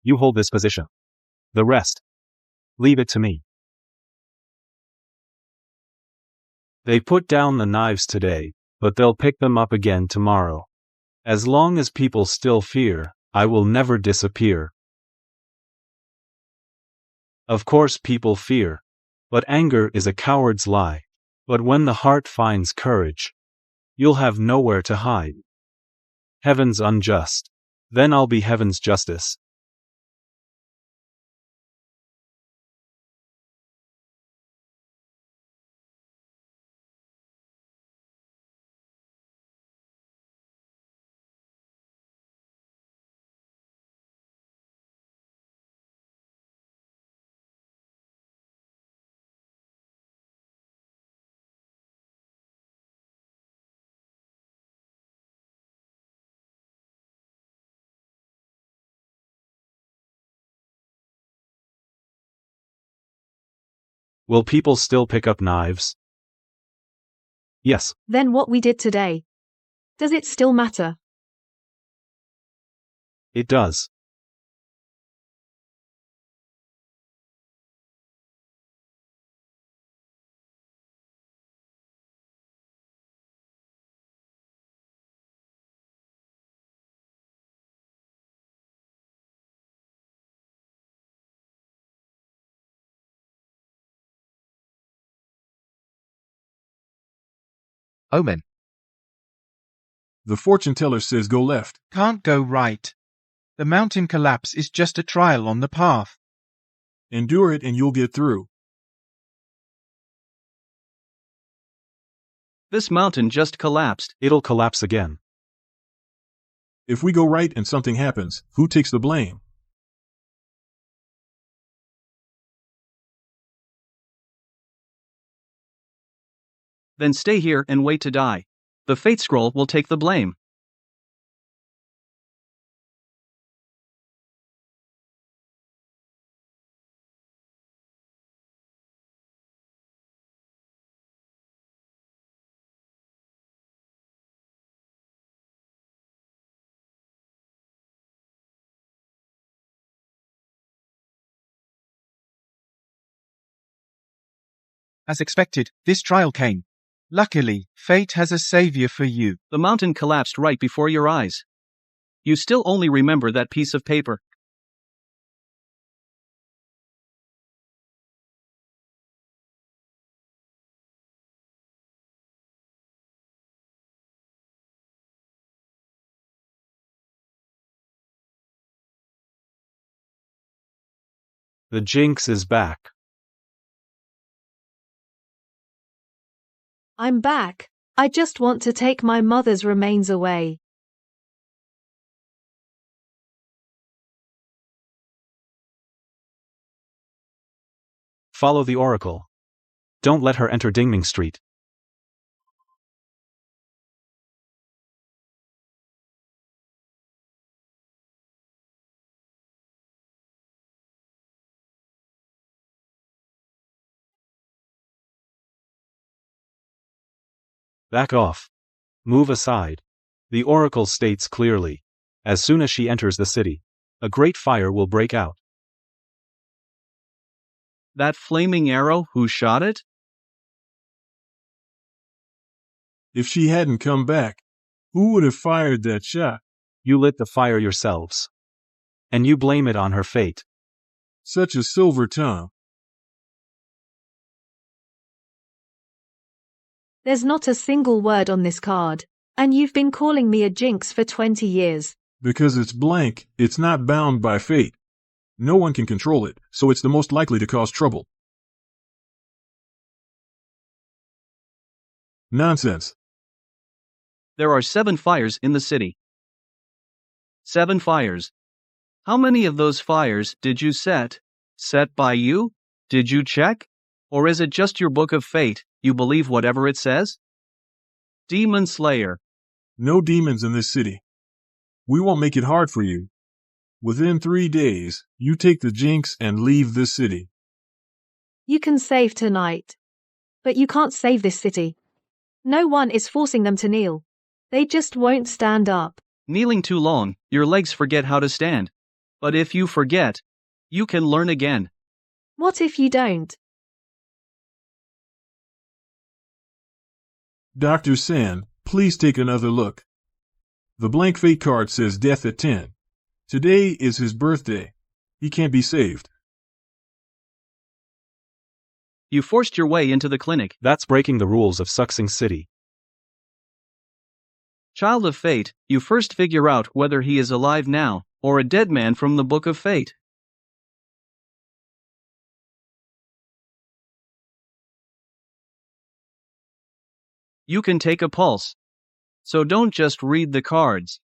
You hold this position. The rest, leave it to me. They put down the knives today, but they'll pick them up again tomorrow. As long as people still fear, I will never disappear. Of course people fear, but anger is a coward's lie. But when the heart finds courage, you'll have nowhere to hide. Heaven's unjust. Then I'll be heaven's justice. Will people still pick up knives? Yes. Then what we did today. Does it still matter? It does. Omen. The fortune teller says go left. Can't go right. The mountain collapse is just a trial on the path. Endure it and you'll get through. This mountain just collapsed. It'll collapse again. If we go right and something happens, who takes the blame? Then stay here and wait to die. The fate scroll will take the blame. As expected, this trial came. Luckily, fate has a savior for you. The mountain collapsed right before your eyes. You still only remember that piece of paper. The jinx is back. I'm back. I just want to take my mother's remains away. Follow the oracle. Don't let her enter Dingming Street. Back off. Move aside. The oracle states clearly, as soon as she enters the city, a great fire will break out. That flaming arrow, who shot it? If she hadn't come back, who would have fired that shot? You lit the fire yourselves. And you blame it on her fate. Such a silver tongue. There's not a single word on this card. And you've been calling me a jinx for 20 years. Because it's blank, it's not bound by fate. No one can control it, so it's the most likely to cause trouble. Nonsense. There are 7 fires in the city. 7 fires. How many of those fires did you set? Set by you? Did you check? Or is it just your book of fate, you believe whatever it says? Demon Slayer. No demons in this city. We won't make it hard for you. Within 3 days, you take the jinx and leave this city. You can save tonight. But you can't save this city. No one is forcing them to kneel. They just won't stand up. Kneeling too long, your legs forget how to stand. But if you forget, you can learn again. What if you don't? Dr. San, please take another look. The blank fate card says death at 10. Today is his birthday. He can't be saved. You forced your way into the clinic. That's breaking the rules of Suxing City. Child of Fate, you first figure out whether he is alive now, or a dead man from the Book of Fate. You can take a pulse. So don't just read the cards.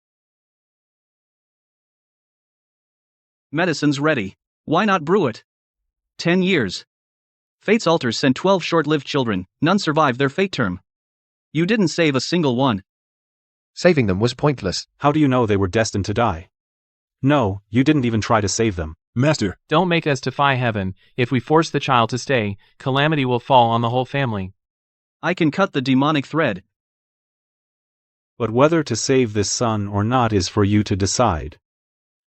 Medicine's ready. Why not brew it? 10 years. Fate's altars sent 12 short-lived children, none survived their fate term. You didn't save a single one. Saving them was pointless. How do you know they were destined to die? No, you didn't even try to save them. Master. Don't make us defy heaven. If we force the child to stay, calamity will fall on the whole family. I can cut the demonic thread. But whether to save this son or not is for you to decide.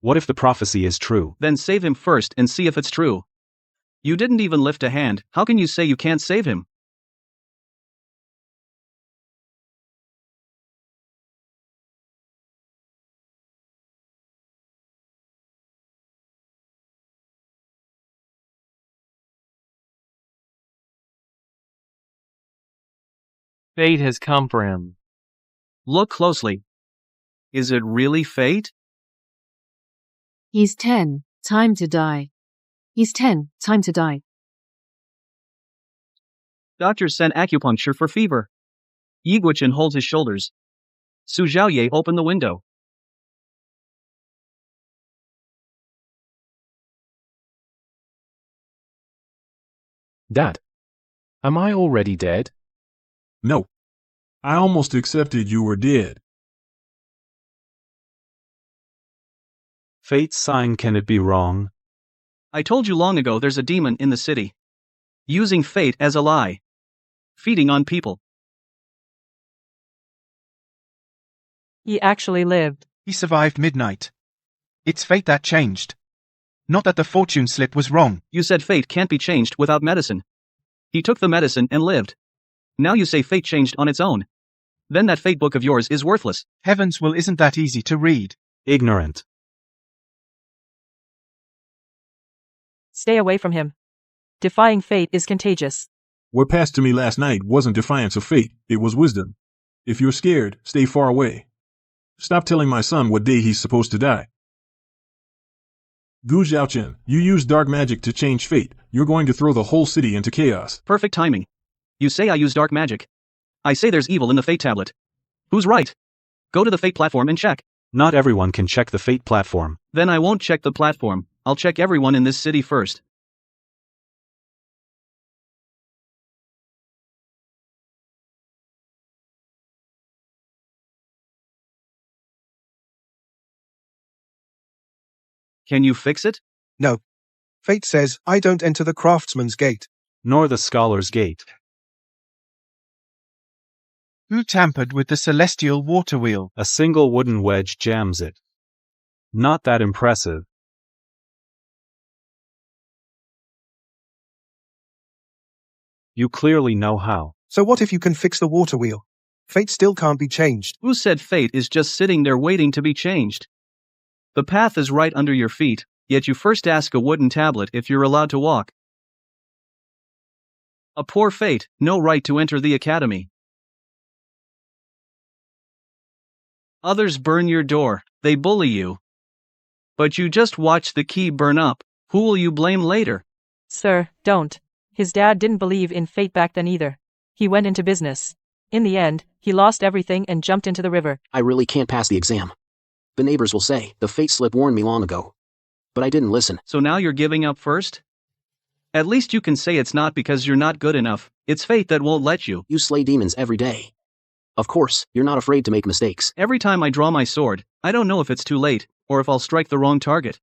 What if the prophecy is true? Then save him first and see if it's true. You didn't even lift a hand, how can you say you can't save him? Fate has come for him. Look closely. Is it really fate? He's 10, time to die. He's 10, time to die. Doctors sent acupuncture for fever. Yiguichin holds his shoulders. Su Zhaoye opened the window. Dad. Am I already dead? No. I almost accepted you were dead. Fate's sign, can it be wrong? I told you long ago there's a demon in the city. Using fate as a lie. Feeding on people. He actually lived. He survived midnight. It's fate that changed. Not that the fortune slip was wrong. You said fate can't be changed without medicine. He took the medicine and lived. Now you say fate changed on its own. Then that fate book of yours is worthless. Heaven's will isn't that easy to read. Ignorant. Stay away from him. Defying fate is contagious. What passed to me last night wasn't defiance of fate, it was wisdom. If you're scared, stay far away. Stop telling my son what day he's supposed to die. Gu Xiaochen, you use dark magic to change fate. You're going to throw the whole city into chaos. Perfect timing. You say I use dark magic. I say there's evil in the fate tablet. Who's right? Go to the fate platform and check. Not everyone can check the fate platform. Then I won't check the platform. I'll check everyone in this city first. Can you fix it? No. Fate says I don't enter the craftsman's gate. Nor the scholar's gate. Who tampered with the celestial water wheel? A single wooden wedge jams it. Not that impressive. You clearly know how. So what if you can fix the water wheel? Fate still can't be changed. Who said fate is just sitting there waiting to be changed? The path is right under your feet, yet you first ask a wooden tablet if you're allowed to walk. A poor fate, no right to enter the academy. Others burn your door, they bully you. But you just watch the key burn up. Who will you blame later? Sir, don't. His dad didn't believe in fate back then either. He went into business. In the end, he lost everything and jumped into the river. I really can't pass the exam. The neighbors will say, the fate slip warned me long ago. But I didn't listen. So now you're giving up first? At least you can say it's not because you're not good enough. It's fate that won't let you. You slay demons every day. Of course, you're not afraid to make mistakes. Every time I draw my sword, I don't know if it's too late, or if I'll strike the wrong target.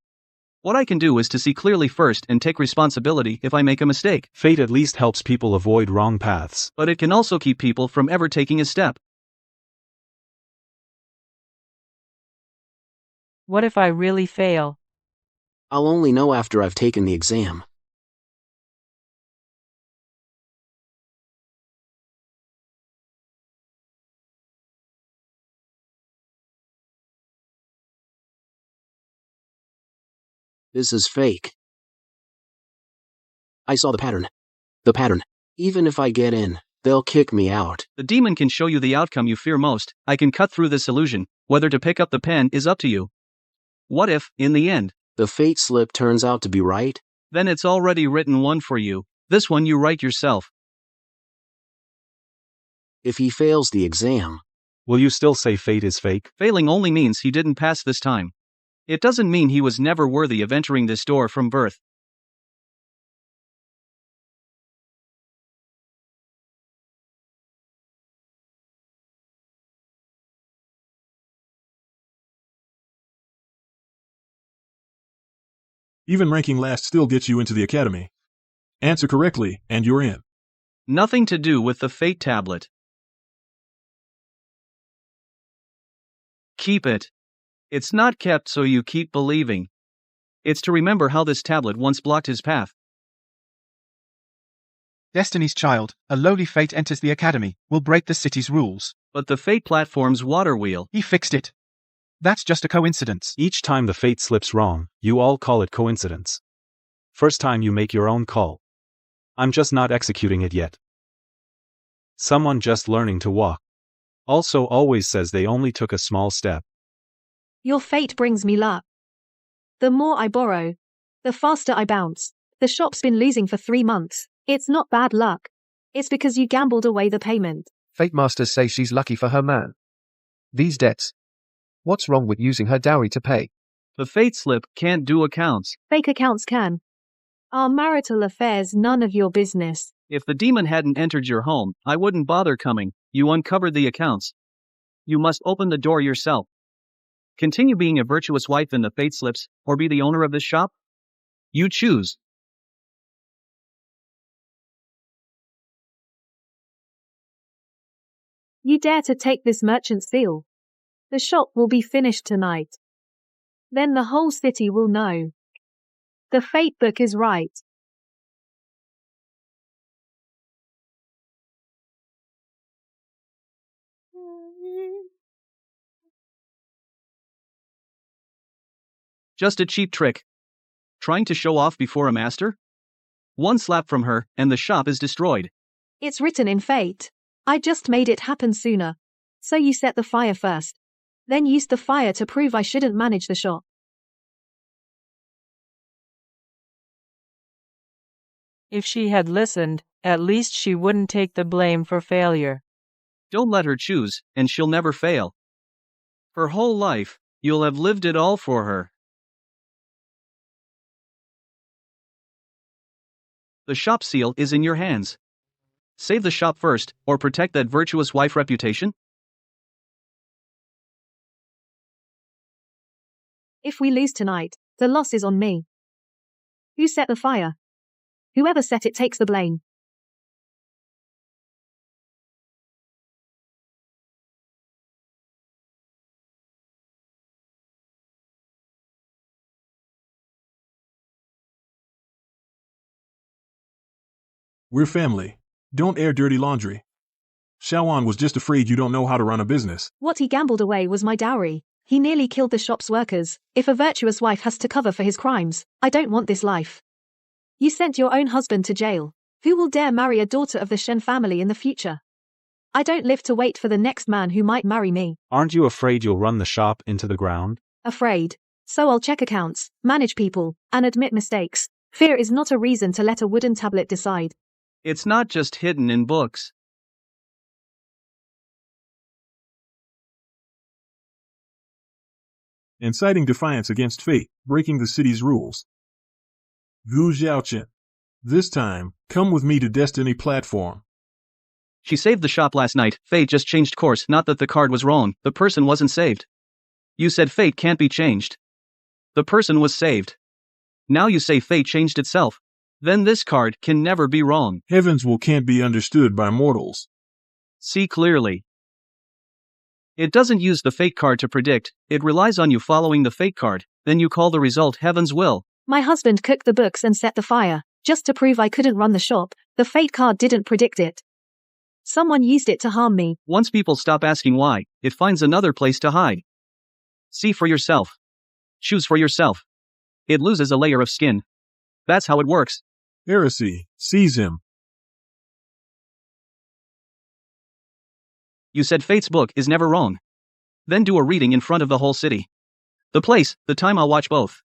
What I can do is to see clearly first and take responsibility if I make a mistake. Fate at least helps people avoid wrong paths. But it can also keep people from ever taking a step. What if I really fail? I'll only know after I've taken the exam. This is fake. I saw the pattern. The pattern. Even if I get in, they'll kick me out. The demon can show you the outcome you fear most. I can cut through this illusion. Whether to pick up the pen is up to you. What if, in the end, the fate slip turns out to be right? Then it's already written one for you. This one you write yourself. If he fails the exam, will you still say fate is fake? Failing only means he didn't pass this time. It doesn't mean he was never worthy of entering this door from birth. Even ranking last still gets you into the academy. Answer correctly, and you're in. Nothing to do with the fate tablet. Keep it. It's not kept so you keep believing. It's to remember how this tablet once blocked his path. Destiny's child, a lowly fate enters the academy, will break the city's rules. But the fate platform's water wheel. He fixed it. That's just a coincidence. Each time the fate slips wrong, you all call it coincidence. First time you make your own call. I'm just not executing it yet. Someone just learning to walk. Also always says they only took a small step. Your fate brings me luck. The more I borrow, the faster I bounce. The shop's been losing for 3 months. It's not bad luck. It's because you gambled away the payment. Fate masters say she's lucky for her man. These debts. What's wrong with using her dowry to pay? The fate slip can't do accounts. Fake accounts can. Our marital affairs none of your business. If the demon hadn't entered your home, I wouldn't bother coming. You uncovered the accounts. You must open the door yourself. Continue being a virtuous wife in the fate slips, or be the owner of this shop? You choose. You dare to take this merchant's seal? The shop will be finished tonight. Then the whole city will know. The fate book is right. Just a cheap trick. Trying to show off before a master? One slap from her, and the shop is destroyed. It's written in fate. I just made it happen sooner. So you set the fire first. Then used the fire to prove I shouldn't manage the shop. If she had listened, at least she wouldn't take the blame for failure. Don't let her choose, and she'll never fail. Her whole life, you'll have lived it all for her. The shop seal is in your hands. Save the shop first, or protect that virtuous wife reputation? If we lose tonight, the loss is on me. Who set the fire? Whoever set it takes the blame. We're family. Don't air dirty laundry. Shawan was just afraid you don't know how to run a business. What he gambled away was my dowry. He nearly killed the shop's workers. If a virtuous wife has to cover for his crimes, I don't want this life. You sent your own husband to jail. Who will dare marry a daughter of the Shen family in the future? I don't live to wait for the next man who might marry me. Aren't you afraid you'll run the shop into the ground? Afraid. So I'll check accounts, manage people, and admit mistakes. Fear is not a reason to let a wooden tablet decide. It's not just hidden in books. Inciting defiance against fate, breaking the city's rules. Gu Xiaoqian. This time, come with me to Destiny platform. She saved the shop last night. Fate just changed course. Not that the card was wrong, the person wasn't saved. You said fate can't be changed. The person was saved. Now you say fate changed itself. Then this card can never be wrong. Heaven's will can't be understood by mortals. See clearly. It doesn't use the fate card to predict, it relies on you following the fate card, then you call the result Heaven's will. My husband cooked the books and set the fire, just to prove I couldn't run the shop. The fate card didn't predict it. Someone used it to harm me. Once people stop asking why, it finds another place to hide. See for yourself. Choose for yourself. It loses a layer of skin. That's how it works. Heresy, seize him. You said fate's book is never wrong. Then do a reading in front of the whole city. The place, the time, I'll watch both.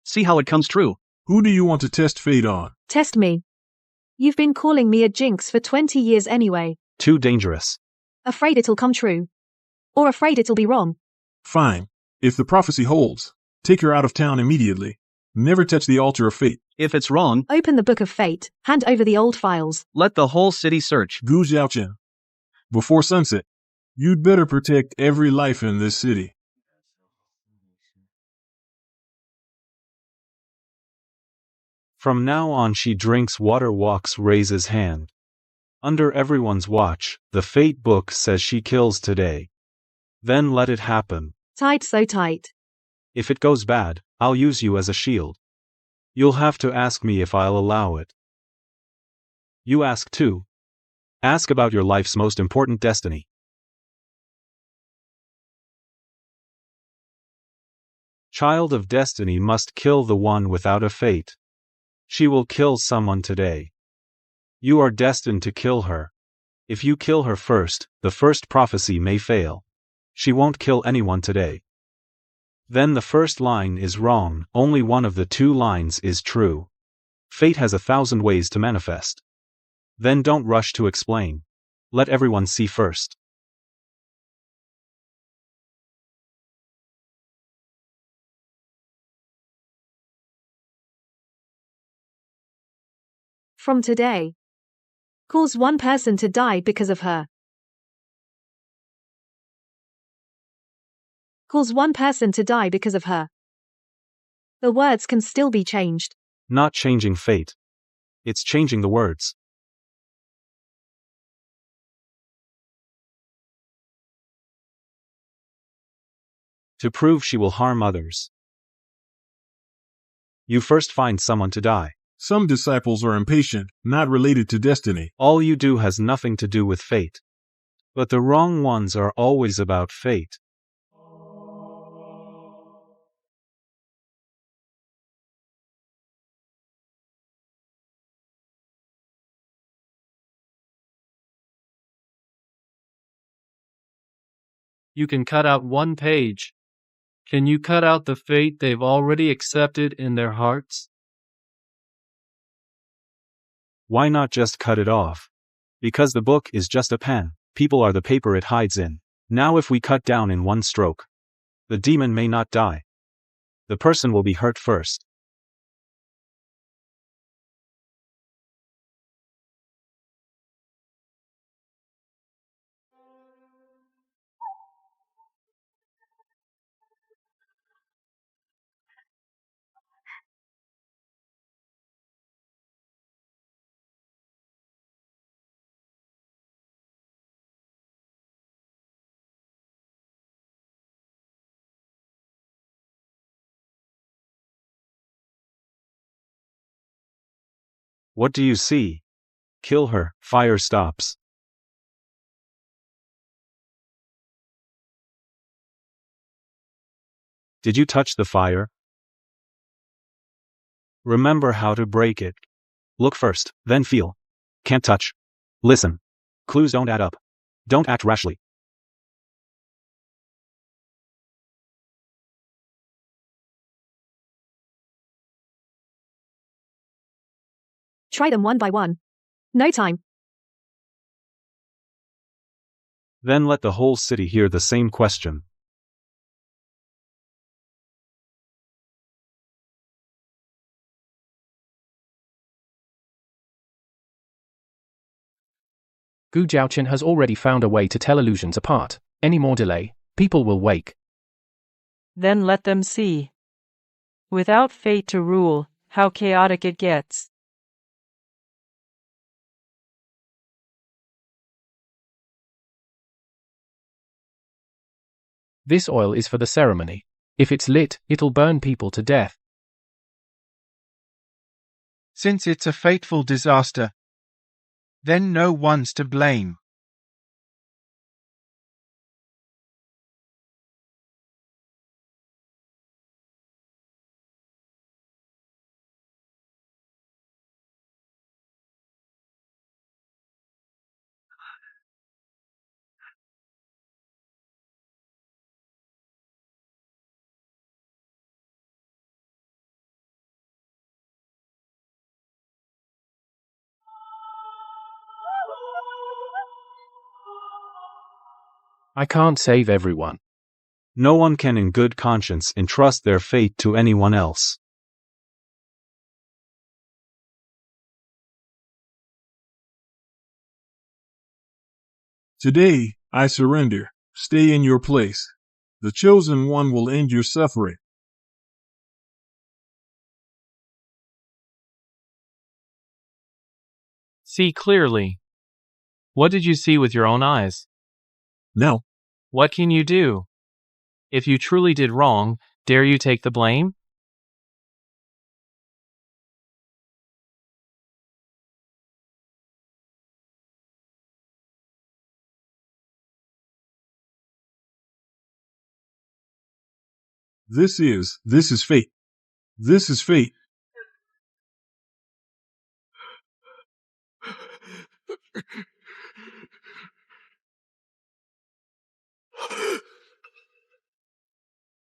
See how it comes true. Who do you want to test fate on? Test me. You've been calling me a jinx for 20 years anyway. Too dangerous. Afraid it'll come true. Or afraid it'll be wrong. Fine. If the prophecy holds, take her out of town immediately. Never touch the altar of fate. If it's wrong, open the book of fate, hand over the old files. Let the whole city search. Gu Xiaoqian. Before sunset, you'd better protect every life in this city. From now on she drinks water, walks, raises hand. Under everyone's watch, the fate book says she kills today. Then let it happen. Tied so tight. If it goes bad, I'll use you as a shield. You'll have to ask me if I'll allow it. You ask too. Ask about your life's most important destiny. Child of destiny must kill the one without a fate. She will kill someone today. You are destined to kill her. If you kill her first, the first prophecy may fail. She won't kill anyone today. Then the first line is wrong, only one of the two lines is true. Fate has 1,000 ways to manifest. Then don't rush to explain. Let everyone see first. From today. Cause one person to die because of her. Cause one person to die because of her. The words can still be changed. Not changing fate. It's changing the words. To prove she will harm others. You first find someone to die. Some disciples are impatient, not related to destiny. All you do has nothing to do with fate. But the wrong ones are always about fate. You can cut out one page. Can you cut out the fate they've already accepted in their hearts? Why not just cut it off? Because the book is just a pen, people are the paper it hides in. Now if we cut down in one stroke, the demon may not die. The person will be hurt first. What do you see? Kill her, fire stops. Did you touch the fire? Remember how to break it. Look first, then feel. Can't touch. Listen. Clues don't add up. Don't act rashly. Try them one by one. No time. Then let the whole city hear the same question. Gu Jiaochen has already found a way to tell illusions apart. Any more delay, people will wake. Then let them see. Without fate to rule, how chaotic it gets. This oil is for the ceremony. If it's lit, it'll burn people to death. Since it's a fateful disaster, then no one's to blame. I can't save everyone. No one can in good conscience entrust their fate to anyone else. Today, I surrender. Stay in your place. The chosen one will end your suffering. See clearly. What did you see with your own eyes? Now, What can you do? If you truly did wrong, dare you take the blame? this is fate. This is fate.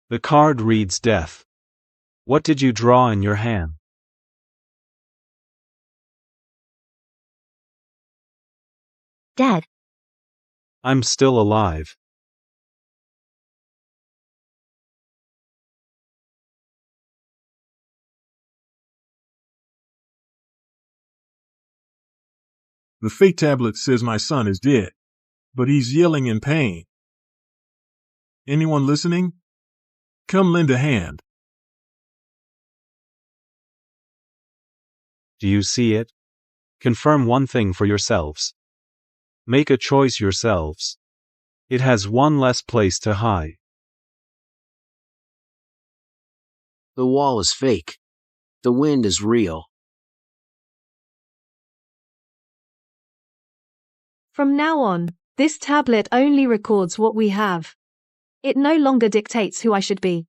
The card reads death. What did you draw in your hand? Dad. I'm still alive. The fate tablet says my son is dead, but he's yelling in pain. Anyone listening? Come lend a hand. Do you see it? Confirm one thing for yourselves. Make a choice yourselves. It has one less place to hide. The wall is fake. The wind is real. From now on, this tablet only records what we have. It no longer dictates who I should be.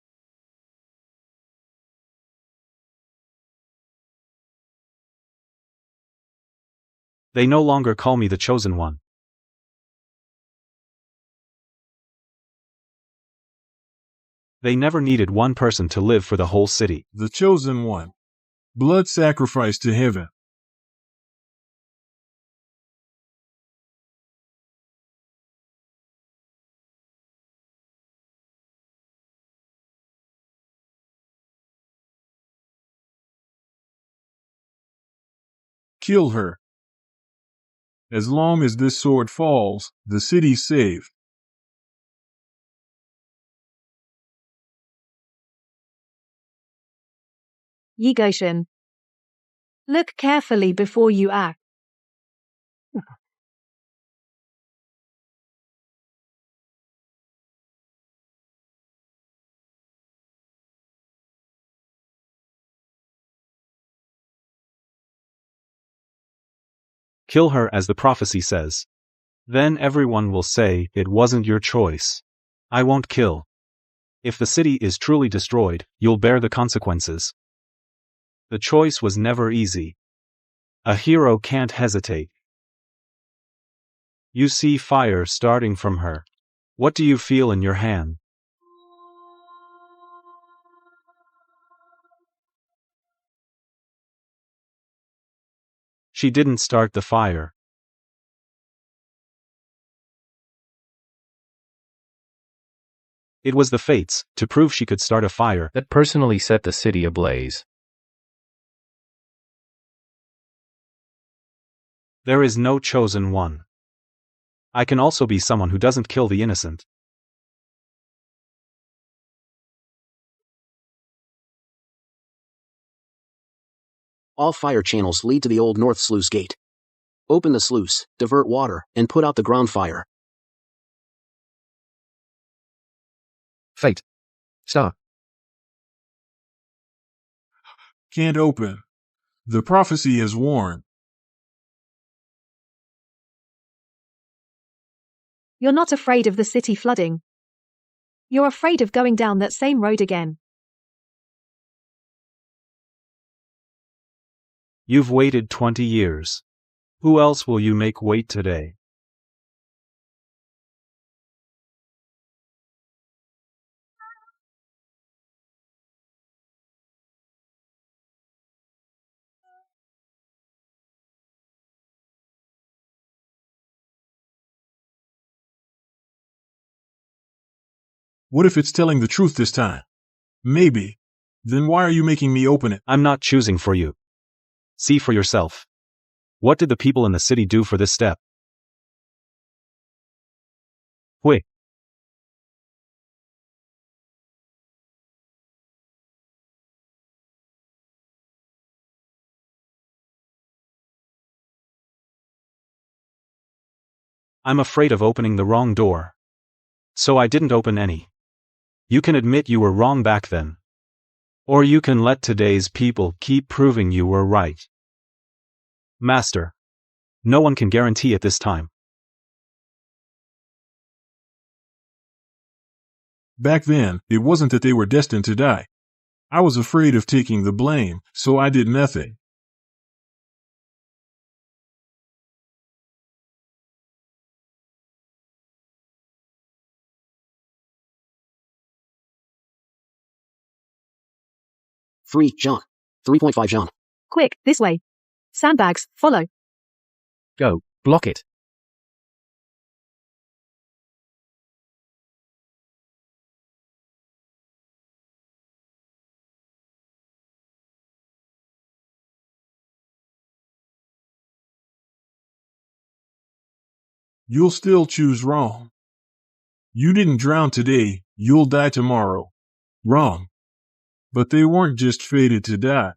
They no longer call me the chosen one. They never needed one person to live for the whole city. The chosen one. Blood sacrifice to heaven. Kill her. As long as this sword falls, the city's saved. Yigoshin. Look carefully before you act. Kill her as the prophecy says. Then everyone will say, it wasn't your choice. I won't kill. If the city is truly destroyed, you'll bear the consequences. The choice was never easy. A hero can't hesitate. You see fire starting from her. What do you feel in your hand? She didn't start the fire. It was the fates, to prove she could start a fire, that personally set the city ablaze. There is no chosen one. I can also be someone who doesn't kill the innocent. All fire channels lead to the Old North Sluice Gate. Open the sluice, divert water, and put out the ground fire. Fate. Star. Can't open. The prophecy has warned. You're not afraid of the city flooding. You're afraid of going down that same road again. You've waited 20 years. Who else will you make wait today? What if it's telling the truth this time? Maybe. Then why are you making me open it? I'm not choosing for you. See for yourself. What did the people in the city do for this step? Hui. I'm afraid of opening the wrong door. So I didn't open any. You can admit you were wrong back then. Or you can let today's people keep proving you were right. Master. No one can guarantee it this time. Back then, it wasn't that they were destined to die. I was afraid of taking the blame, so I did nothing. Free, John. 3.5 John. Quick, this way. Sandbags, follow. Go, block it. You'll still choose wrong. You didn't drown today, you'll die tomorrow. Wrong. But they weren't just fated to die.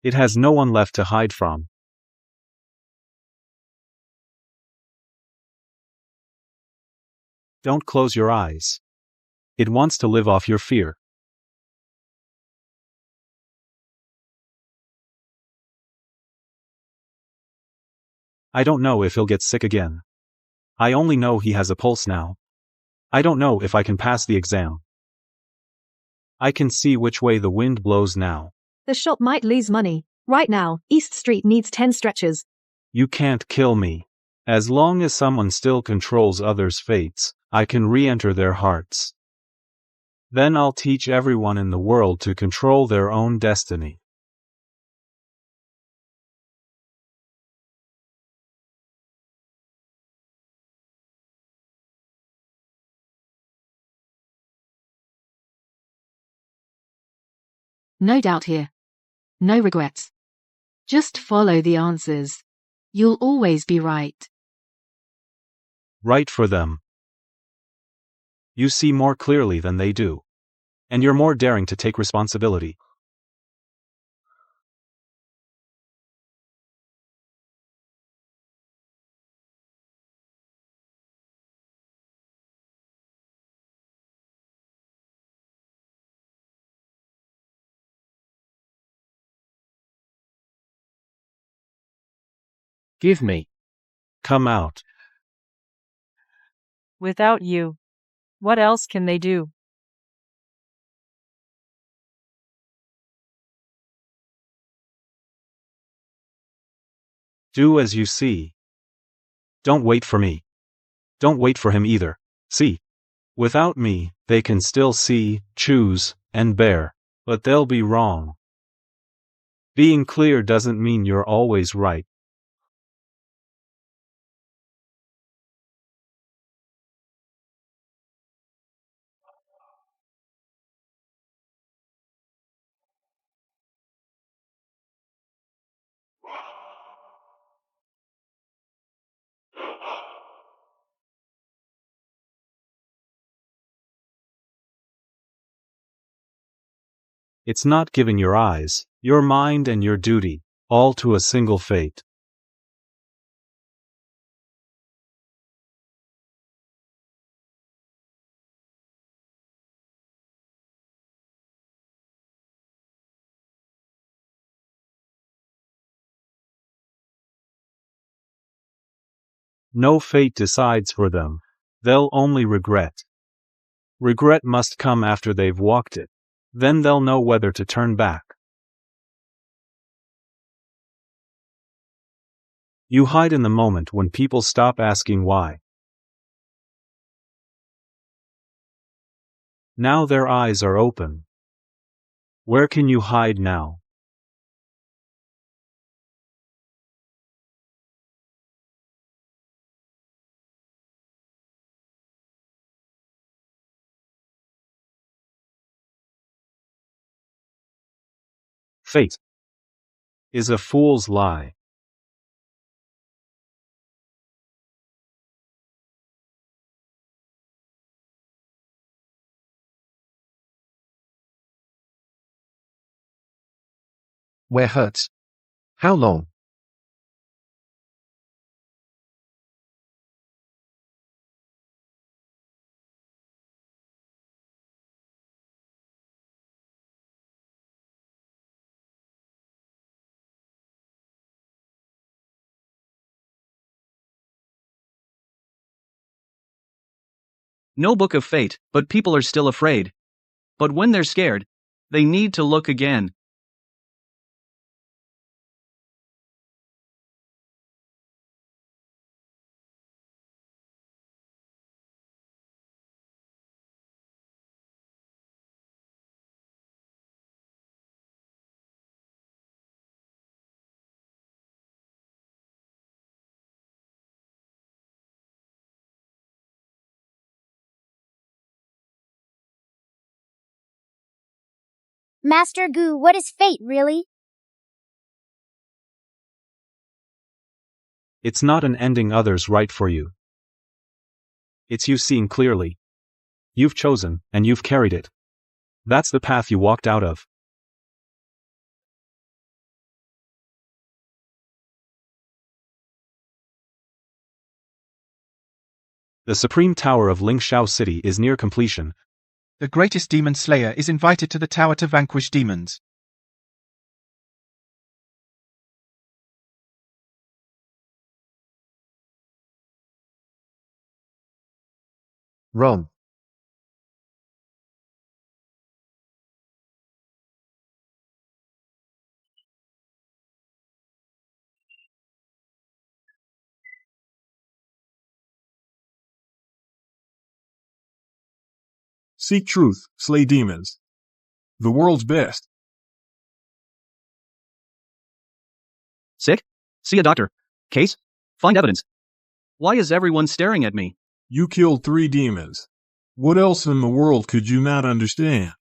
It has no one left to hide from. Don't close your eyes. It wants to live off your fear. I don't know if he'll get sick again. I only know he has a pulse now. I don't know if I can pass the exam. I can see which way the wind blows now. The shop might lose money. Right now, East Street needs 10 stretchers. You can't kill me. As long as someone still controls others' fates, I can re-enter their hearts. Then I'll teach everyone in the world to control their own destiny. No doubt here. No regrets. Just follow the answers. You'll always be right. Right for them. You see more clearly than they do. And you're more daring to take responsibility. Give me. Come out. Without you, what else can they do? Do as you see. Don't wait for me. Don't wait for him either. See. Without me, they can still see, choose, and bear. But they'll be wrong. Being clear doesn't mean you're always right. It's not giving your eyes, your mind and your duty, all to a single fate. No fate decides for them. They'll only regret. Regret must come after they've walked it. Then they'll know whether to turn back. You hide in the moment when people stop asking why. Now their eyes are open. Where can you hide now? Fate is a fool's lie. Where hurts? How long? No book of fate, but people are still afraid. But when they're scared, they need to look again. Master Gu, what is fate, really? It's not an ending others right for you. It's you seeing clearly. You've chosen, and you've carried it. That's the path you walked out of. The Supreme Tower of Lingxiao City is near completion. The greatest demon slayer is invited to the tower to vanquish demons. Wrong. Seek truth, slay demons. The world's best. Sick? See a doctor. Case? Find evidence. Why is everyone staring at me? You killed 3 demons. What else in the world could you not understand?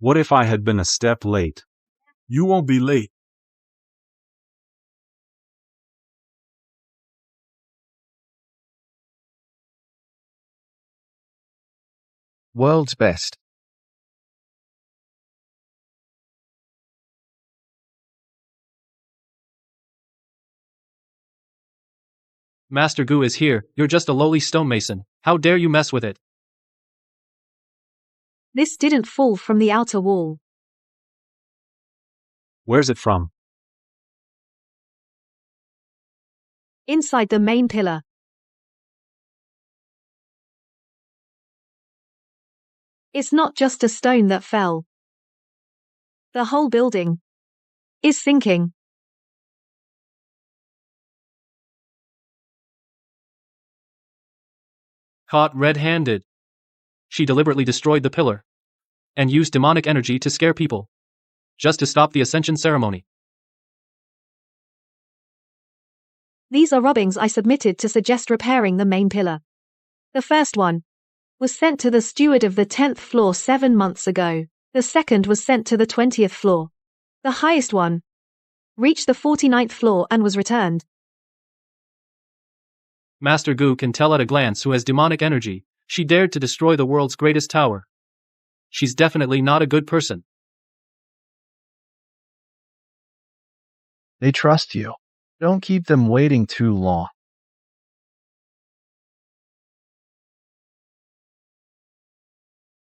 What if I had been a step late? You won't be late. World's best. Master Gu is here, you're just a lowly stonemason. How dare you mess with it? This didn't fall from the outer wall. Where's it from? Inside the main pillar. It's not just a stone that fell. The whole building is sinking. Caught red-handed. She deliberately destroyed the pillar and used demonic energy to scare people, just to stop the ascension ceremony. These are rubbings I submitted to suggest repairing the main pillar. The first one was sent to the steward of the 10th floor 7 months ago. The second was sent to the 20th floor. The highest one reached the 49th floor and was returned. Master Gu can tell at a glance who has demonic energy. She dared to destroy the world's greatest tower. She's definitely not a good person. They trust you. Don't keep them waiting too long.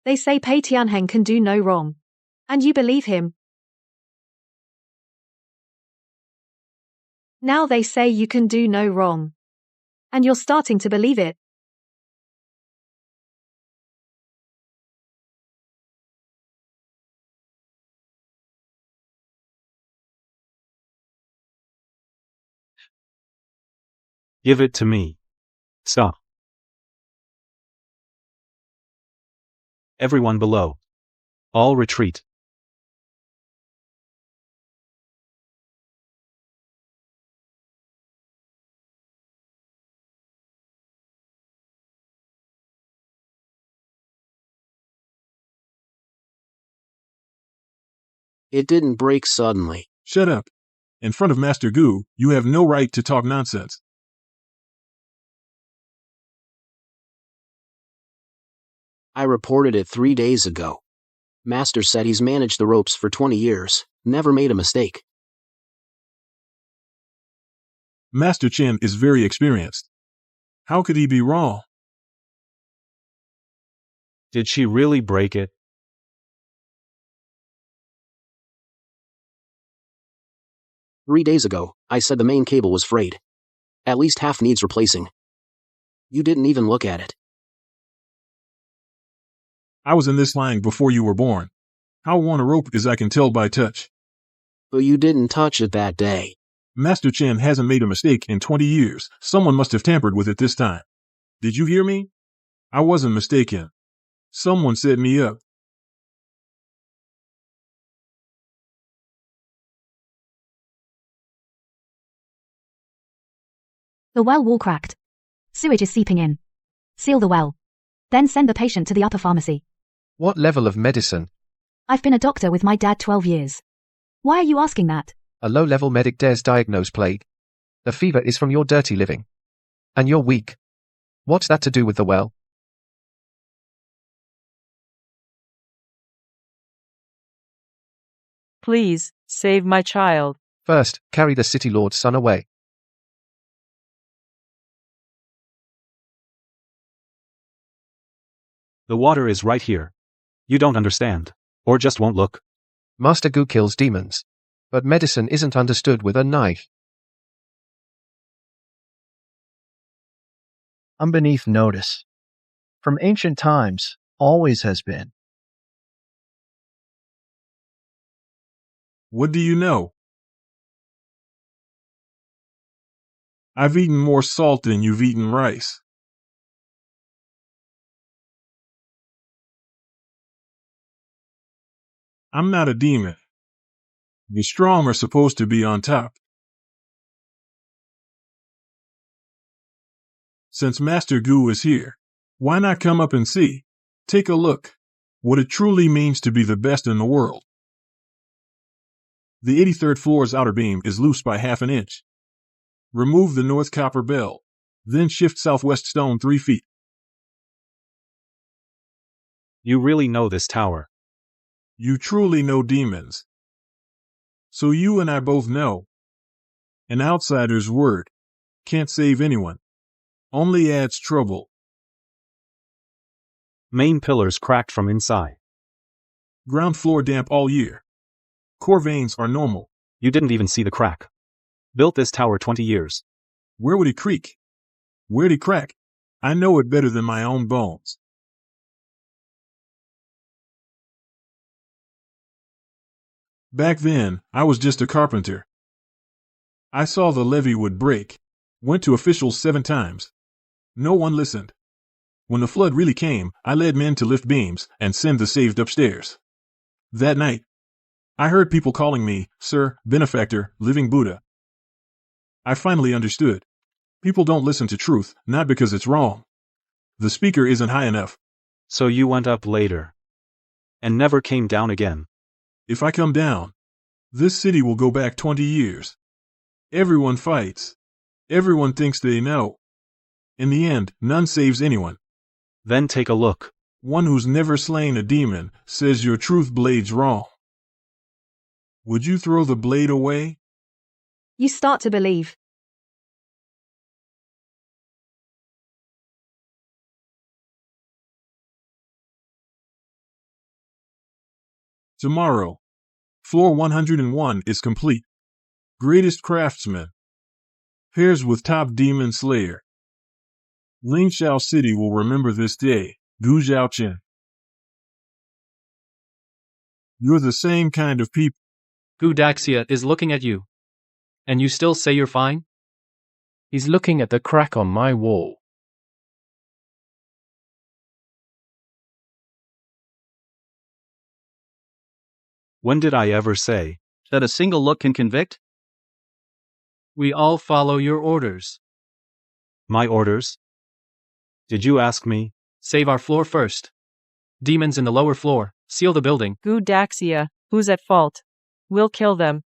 They say Pei Tianheng can do no wrong. And you believe him. Now they say you can do no wrong. And you're starting to believe it. Give it to me. Stop. Everyone below. All retreat. It didn't break suddenly. Shut up. In front of Master Gu, you have no right to talk nonsense. I reported it 3 days ago. Master said he's managed the ropes for 20 years, never made a mistake. Master Chen is very experienced. How could he be wrong? Did she really break it? "3 days ago, I said the main cable was frayed. At least half needs replacing. You didn't even look at it." I was in this line before you were born. How worn a rope is I can tell by touch. But you didn't touch it that day. Master Chen hasn't made a mistake in 20 years. Someone must have tampered with it this time. Did you hear me? I wasn't mistaken. Someone set me up. The well wall cracked. Sewage is seeping in. Seal the well. Then send the patient to the upper pharmacy. What level of medicine? I've been a doctor with my dad 12 years. Why are you asking that? A low-level medic dares diagnose plague. The fever is from your dirty living. And you're weak. What's that to do with the well? Please, save my child. First, carry the city lord's son away. The water is right here. You don't understand. Or just won't look. Master Gu kills demons. But medicine isn't understood with a knife. I'm beneath notice. From ancient times, always has been. What do you know? I've eaten more salt than you've eaten rice. I'm not a demon. The strong are supposed to be on top. Since Master Gu is here, why not come up and see? Take a look. what it truly means to be the best in the world. The 83rd floor's outer beam is loose by half an inch. Remove the north copper bell, then shift southwest stone 3 feet. You really know this tower. You truly know demons. So you and I both know. An outsider's word can't save anyone, only adds trouble. Main pillars cracked from inside. Ground floor damp all year. Core veins are normal. You didn't even see the crack. Built this tower 20 years. Where would it creak? Where'd it crack? I know it better than my own bones. Back then, I was just a carpenter. I saw the levee would break. Went to officials 7 times. No one listened. When the flood really came, I led men to lift beams and send the saved upstairs. That night, I heard people calling me, Sir, Benefactor, Living Buddha. I finally understood. People don't listen to truth, not because it's wrong. The speaker isn't high enough. So you went up later. And never came down again. If I come down, this city will go back 20 years. Everyone fights. Everyone thinks they know. In the end, none saves anyone. Then take a look. One who's never slain a demon says your truth blade's wrong. Would you throw the blade away? You start to believe. Tomorrow, floor 101 is complete. Greatest craftsman. Pairs with top demon slayer. Lingxiao City will remember this day. Gu Zhaoqin. You're the same kind of people. Gu Daxia is looking at you. And you still say you're fine? He's looking at the crack on my wall. When did I ever say that a single look can convict? We all follow your orders. My orders? Did you ask me? Save our floor first. Demons in the lower floor, seal the building. Gu Daxia, who's at fault? We'll kill them.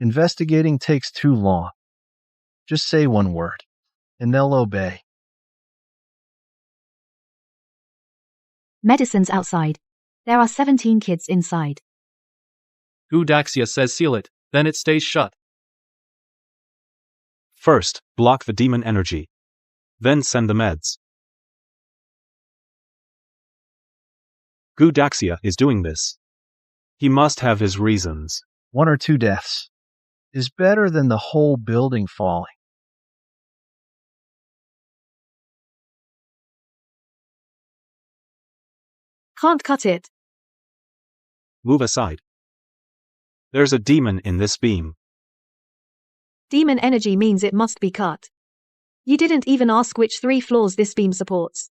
Investigating takes too long. Just say one word, and they'll obey. Medicine's outside. There are 17 kids inside. Gu Daxia says seal it, then it stays shut. First, block the demon energy. Then send the meds. Gu Daxia is doing this. He must have his reasons. 1 or 2 deaths is better than the whole building falling. Can't cut it. Move aside. There's a demon in this beam. Demon energy means it must be cut. You didn't even ask which 3 floors this beam supports.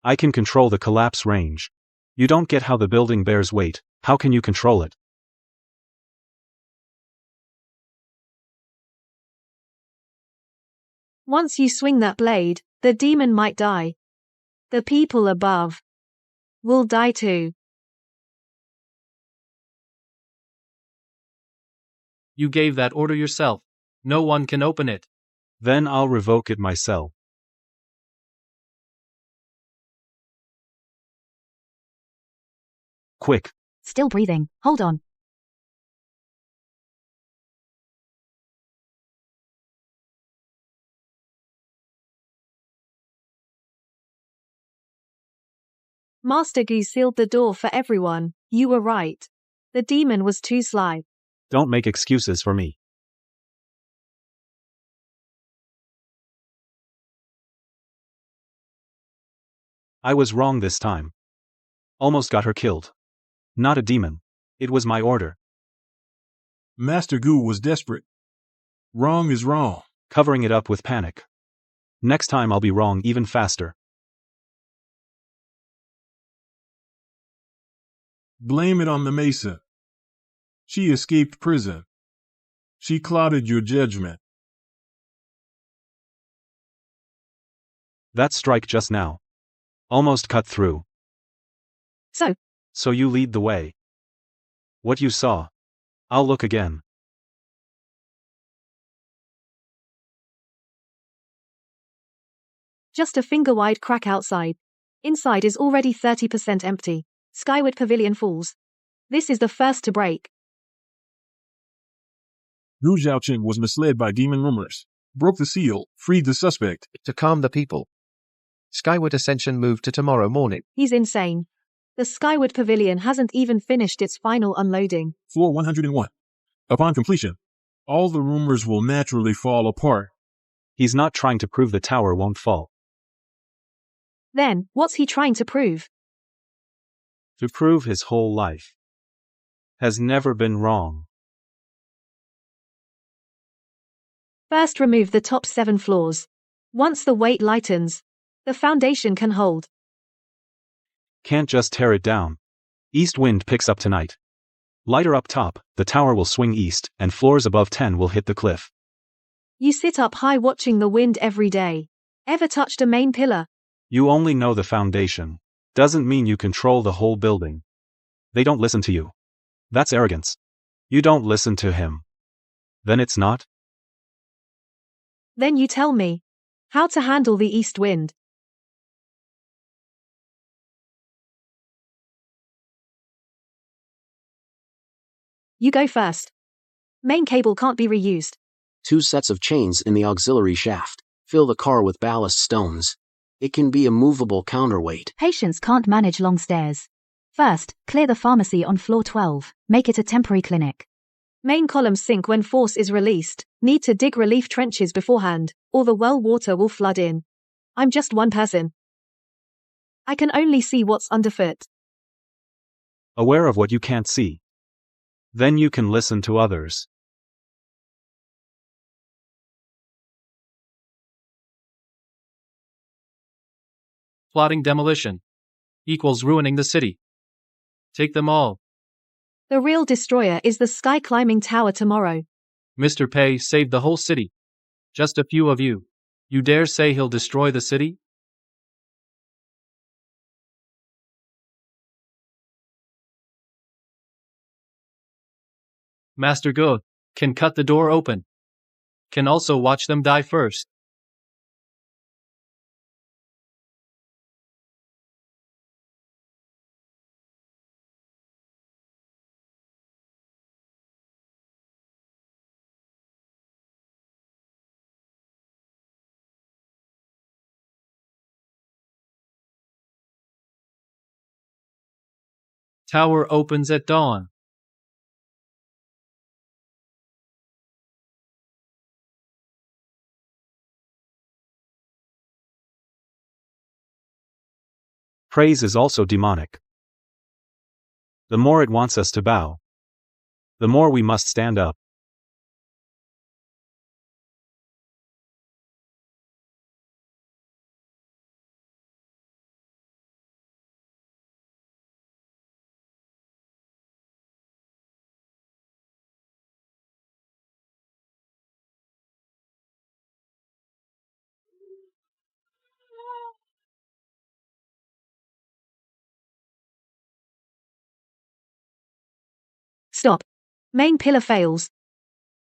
I can control the collapse range. You don't get how the building bears weight. How can you control it? Once you swing that blade, the demon might die. The people above will die too. You gave that order yourself. No one can open it. Then I'll revoke it myself. Quick. Still breathing. Hold on. Master Gu sealed the door for everyone. You were right. The demon was too sly. Don't make excuses for me. I was wrong this time. Almost got her killed. Not a demon. It was my order. Master Gu was desperate. Wrong is wrong. Covering it up with panic. Next time I'll be wrong even faster. Blame it on the Mason. She escaped prison. She clouded your judgment. That strike just now. Almost cut through. So you lead the way. What you saw. I'll look again. Just a finger-wide crack outside. Inside is already 30% empty. Skyward Pavilion falls. This is the first to break. Gu Zhaoqing was misled by demon rumors, broke the seal, freed the suspect. To calm the people. Skyward Ascension moved to tomorrow morning. He's insane. The Skyward Pavilion hasn't even finished its final unloading. Floor 101. Upon completion, all the rumors will naturally fall apart. He's not trying to prove the tower won't fall. Then, what's he trying to prove? To prove his whole life has never been wrong. First remove the top 7 floors. Once the weight lightens, the foundation can hold. Can't just tear it down. East wind picks up tonight. Lighter up top, the tower will swing east, and floors above 10 will hit the cliff. You sit up high watching the wind every day. Ever touched a main pillar? You only know the foundation. Doesn't mean you control the whole building. They don't listen to you. That's arrogance. You don't listen to him. Then it's not? Then you tell me how to handle the east wind. You go first. Main cable can't be reused. 2 sets of chains in the auxiliary shaft. Fill the car with ballast stones. It can be a movable counterweight. Patients can't manage long stairs. First, clear the pharmacy on floor 12. Make it a temporary clinic. Main columns sink when force is released. Need to dig relief trenches beforehand, or the well water will flood in. I'm just one person. I can only see what's underfoot. Aware of what you can't see. Then you can listen to others. Plotting demolition. Equals ruining the city. Take them all. The real destroyer is the sky-climbing tower tomorrow. Mr. Pei saved the whole city. Just a few of you. You dare say he'll destroy the city? Master Go can cut the door open. Can also watch them die first. Tower opens at dawn. Praise is also demonic. The more it wants us to bow, the more we must stand up. Stop. Main pillar fails.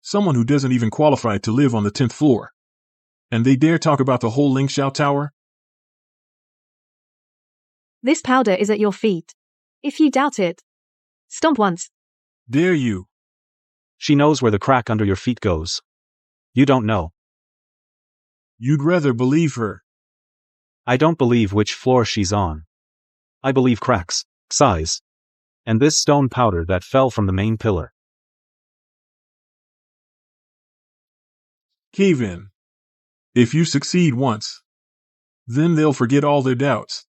Someone who doesn't even qualify to live on the 10th floor. And they dare talk about the whole Lingxiao Tower? This powder is at your feet. If you doubt it, stomp once. Dare you? She knows where the crack under your feet goes. You don't know. You'd rather believe her. I don't believe which floor she's on. I believe cracks, size, and this stone powder that fell from the main pillar. Cave in. If you succeed once, then they'll forget all their doubts.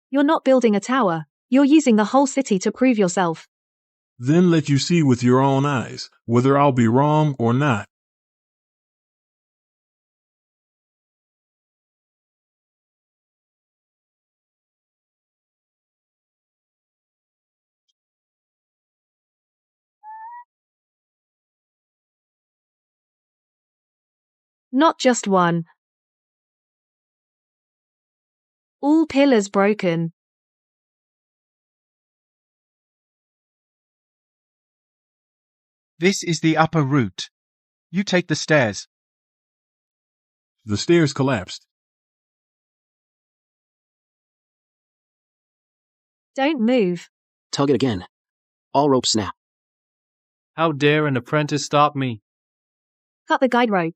You're not building a tower. You're using the whole city to prove yourself. Then let you see with your own eyes whether I'll be wrong or not. Not just one. All pillars broken. This is the upper route. You take the stairs. The stairs collapsed. Don't move. Tug it again. All ropes snap. How dare an apprentice stop me? Cut the guide rope.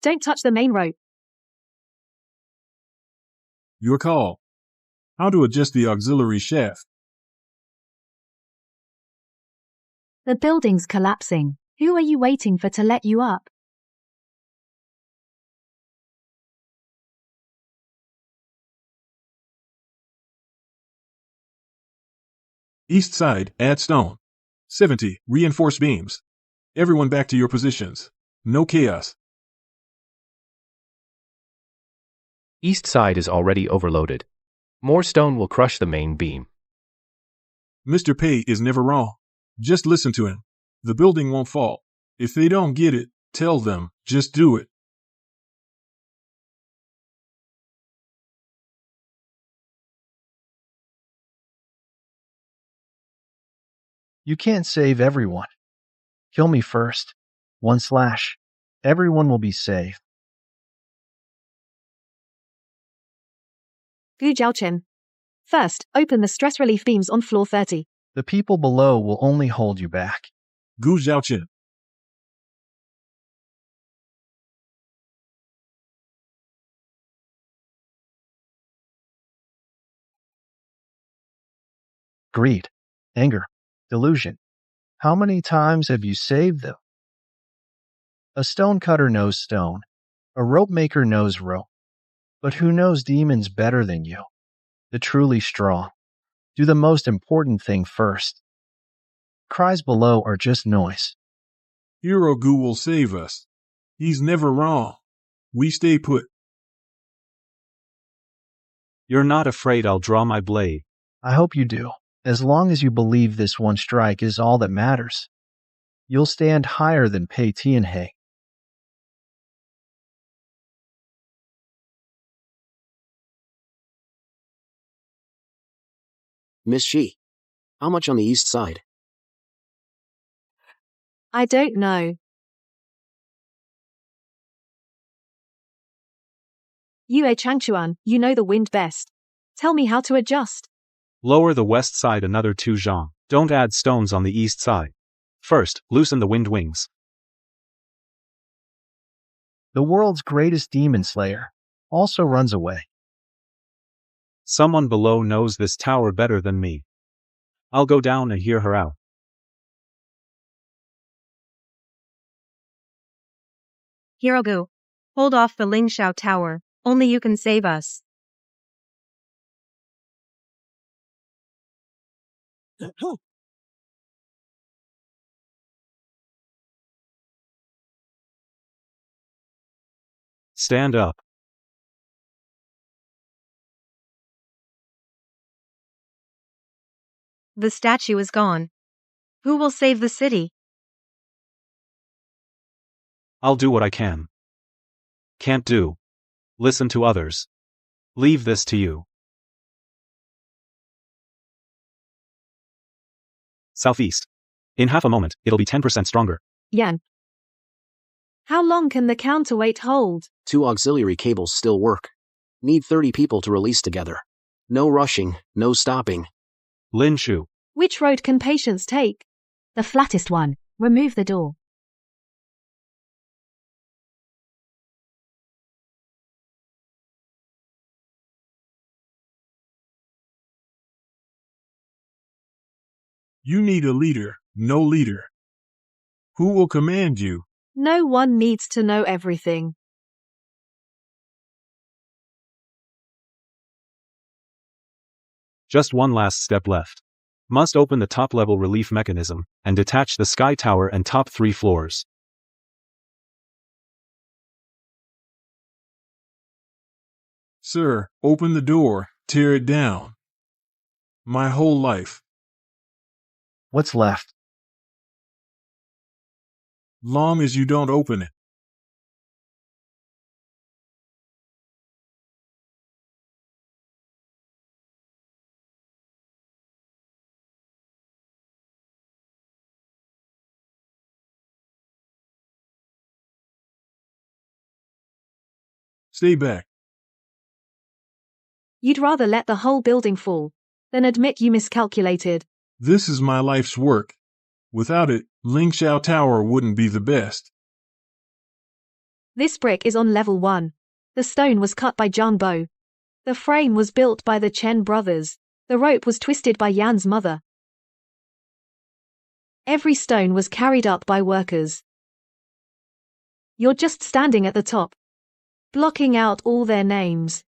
Don't touch the main rope. Your call. How to adjust the auxiliary shaft. The building's collapsing. Who are you waiting for to let you up? East side, add stone. 70, reinforce beams. Everyone back to your positions. No chaos. East side is already overloaded. More stone will crush the main beam. Mr. Pei is never wrong. Just listen to him. The building won't fall. If they don't get it, tell them, just do it. You can't save everyone. Kill me first. 1/. Everyone will be saved. Gu Jiaochen. First, open the stress relief beams on floor 30. The people below will only hold you back. Gu Jiaochen. Greed, anger, delusion. How many times have you saved them? A stone cutter knows stone. A rope maker knows rope. But who knows demons better than you? The truly strong. Do the most important thing first. Cries below are just noise. Hero Gu will save us. He's never wrong. We stay put. You're not afraid I'll draw my blade. I hope you do, as long as you believe this one strike is all that matters. You'll stand higher than Pei Tianhe. Miss Shi. How much on the east side? I don't know. Yue Changchuan, you know the wind best. Tell me how to adjust. Lower the west side another 2 zhang. Don't add stones on the east side. First, loosen the wind wings. The world's greatest demon slayer also runs away. Someone below knows this tower better than me. I'll go down and hear her out. Hirogu, hold off the Lingshao Tower. Only you can save us. Stand up. The statue is gone. Who will save the city? I'll do what I can. Can't do. Listen to others. Leave this to you. Southeast. In half a moment, it'll be 10% stronger. Yan. How long can the counterweight hold? 2 auxiliary cables still work. Need 30 people to release together. No rushing, no stopping. Lin Shu. Which road can patients take? The flattest one. Remove the door. You need a leader, no leader. Who will command you? No one needs to know everything. Just one last step left. Must open the top-level relief mechanism, and detach the sky tower and top 3 floors. Sir, open the door, tear it down. My whole life. What's left? Long as you don't open it. Stay back. You'd rather let the whole building fall than admit you miscalculated. This is my life's work. Without it, Ling Shao Tower wouldn't be the best. This brick is on level 1. The stone was cut by Zhang Bo. The frame was built by the Chen brothers. The rope was twisted by Yan's mother. Every stone was carried up by workers. You're just standing at the top, blocking out all their names.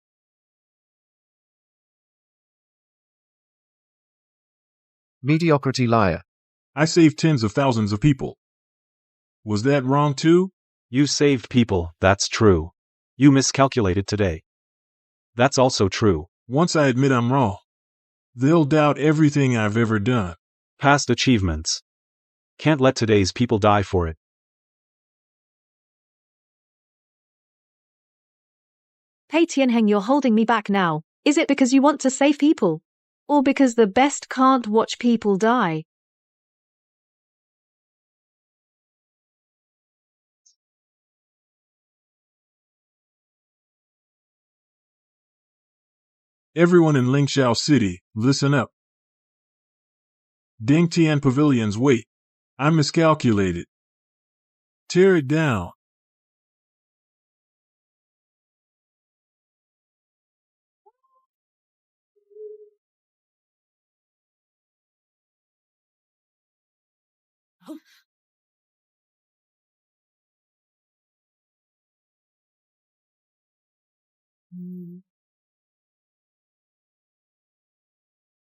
Mediocrity liar. I saved tens of thousands of people. Was that wrong too? You saved people, that's true. You miscalculated today. That's also true. Once I admit I'm wrong, they'll doubt everything I've ever done. Past achievements. Can't let today's people die for it. Pei Tianheng, you're holding me back now. Is it because you want to save people? Or because the best can't watch people die? Everyone in Lingxiao City, listen up. Dingtian Pavilions, wait. I miscalculated. Tear it down.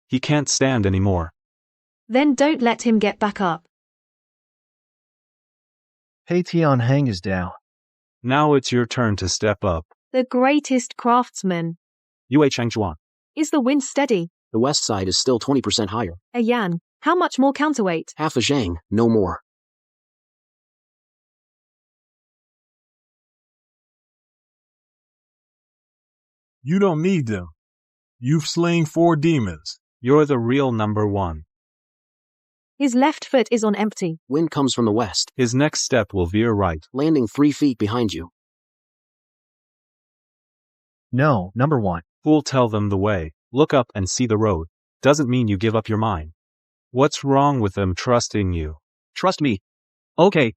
He can't stand anymore. Then don't let him get back up. Pei Tianheng is down. Now it's your turn to step up. The greatest craftsman. Yue Changjuan. Is the wind steady? The west side is still 20% higher. A Yan, how much more counterweight? Half a Zhang, no more. You don't need them. You've slain 4 demons. You're the real number 1. His left foot is on empty. Wind comes from the west. His next step will veer right. Landing 3 feet behind you. No, number 1. Who'll tell them the way? Look up and see the road. Doesn't mean you give up your mind. What's wrong with them trusting you? Trust me. Okay.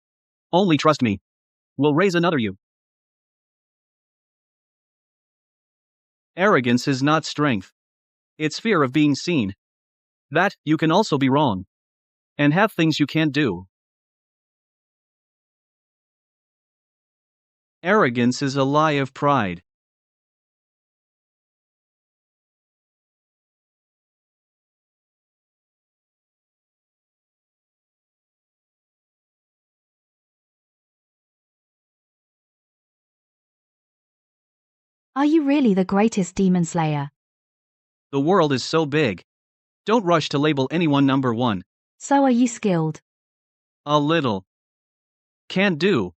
Only trust me. We'll raise another you. Arrogance is not strength. It's fear of being seen. That, you can also be wrong. And have things you can't do. Arrogance is a lie of pride. Are you really the greatest demon slayer? The world is so big. Don't rush to label anyone number 1. So are you skilled? A little. Can't do.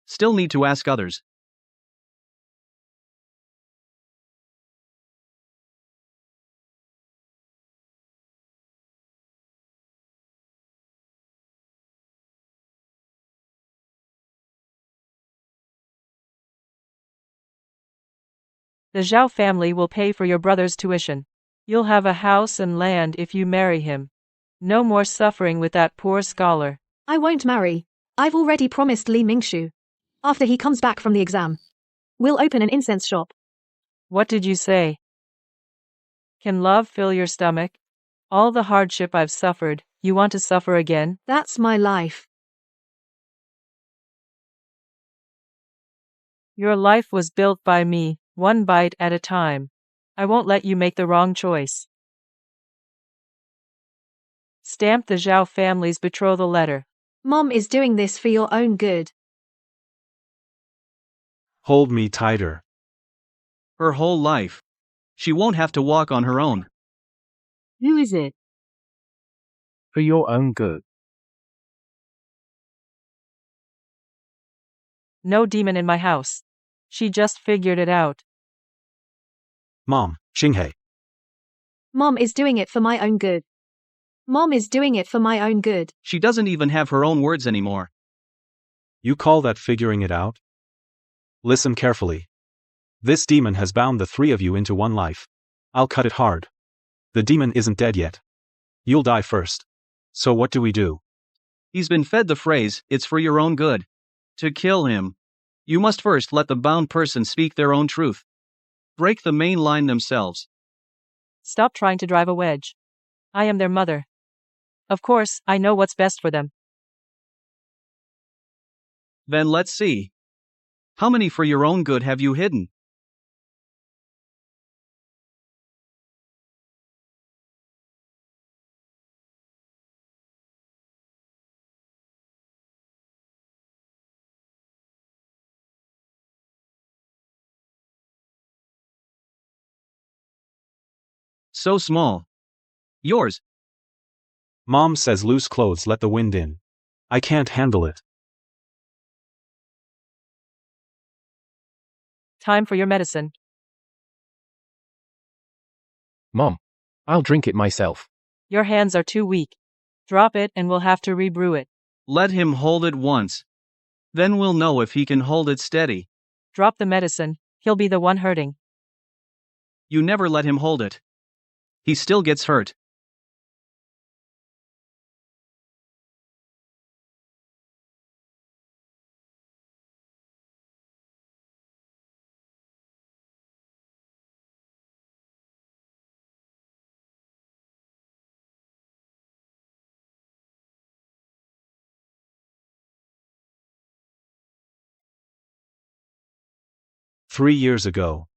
Still need to ask others. The Zhao family will pay for your brother's tuition. You'll have a house and land if you marry him. No more suffering with that poor scholar. I won't marry. I've already promised Li Mingshu. After he comes back from the exam, we'll open an incense shop. What did you say? Can love fill your stomach? All the hardship I've suffered, you want to suffer again? That's my life. Your life was built by me, one bite at a time. I won't let you make the wrong choice. Stamp the Zhao family's betrothal letter. Mom is doing this for your own good. Hold me tighter. Her whole life. She won't have to walk on her own. Who is it? For your own good. No demon in my house. She just figured it out. Mom, Xinghe. Mom is doing it for my own good. Mom is doing it for my own good. She doesn't even have her own words anymore. You call that figuring it out? Listen carefully. This demon has bound the three of you into one life. I'll cut it hard. The demon isn't dead yet. You'll die first. So what do we do? He's been fed the phrase, it's for your own good. To kill him, you must first let the bound person speak their own truth. Break the main line themselves. Stop trying to drive a wedge. I am their mother. Of course, I know what's best for them. Then let's see. How many for your own good have you hidden? So small. Yours. Mom says loose clothes let the wind in. I can't handle it. Time for your medicine. Mom, I'll drink it myself. Your hands are too weak. Drop it and we'll have to rebrew it. Let him hold it once. Then we'll know if he can hold it steady. Drop the medicine, he'll be the one hurting. You never let him hold it. He still gets hurt. "3 years ago.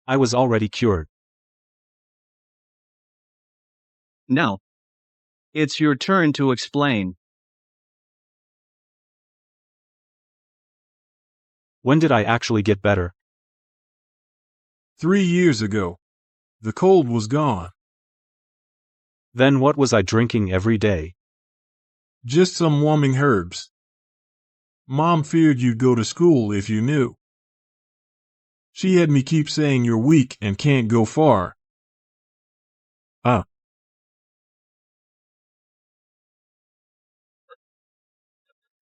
I was already cured. Now, it's your turn to explain. When did I actually get better? 3 years ago. The cold was gone. Then what was I drinking every day? Just some warming herbs. Mom feared you'd go to school if you knew. She had me keep saying you're weak and can't go far.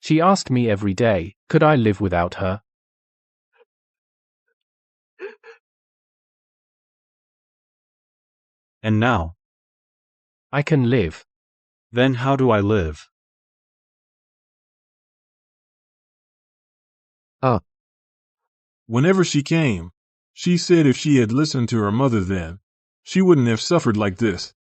She asked me every day, could I live without her? And now? I can live. Then how do I live? Whenever she came, she said if she had listened to her mother then, she wouldn't have suffered like this.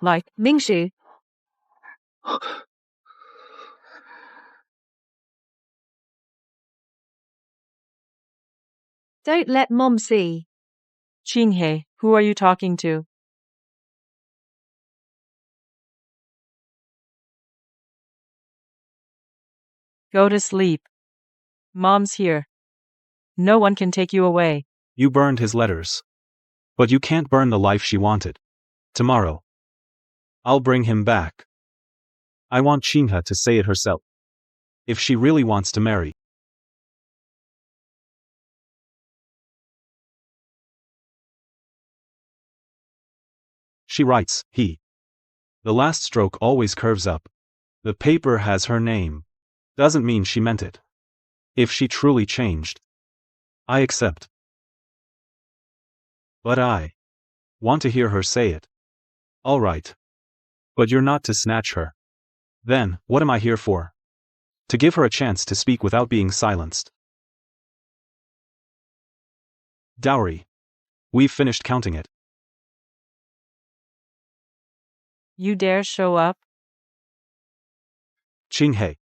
Like Mingshu. Don't let Mom see. Qinghe, who are you talking to? Go to sleep. Mom's here. No one can take you away. You burned his letters. But you can't burn the life she wanted. Tomorrow. I'll bring him back. I want Qinghe to say it herself. If she really wants to marry. She writes, he. The last stroke always curves up. The paper has her name. Doesn't mean she meant it. If she truly changed. I accept. But I want to hear her say it. All right. But you're not to snatch her. Then, what am I here for? To give her a chance to speak without being silenced. Dowry. We've finished counting it. You dare show up? Qinghe.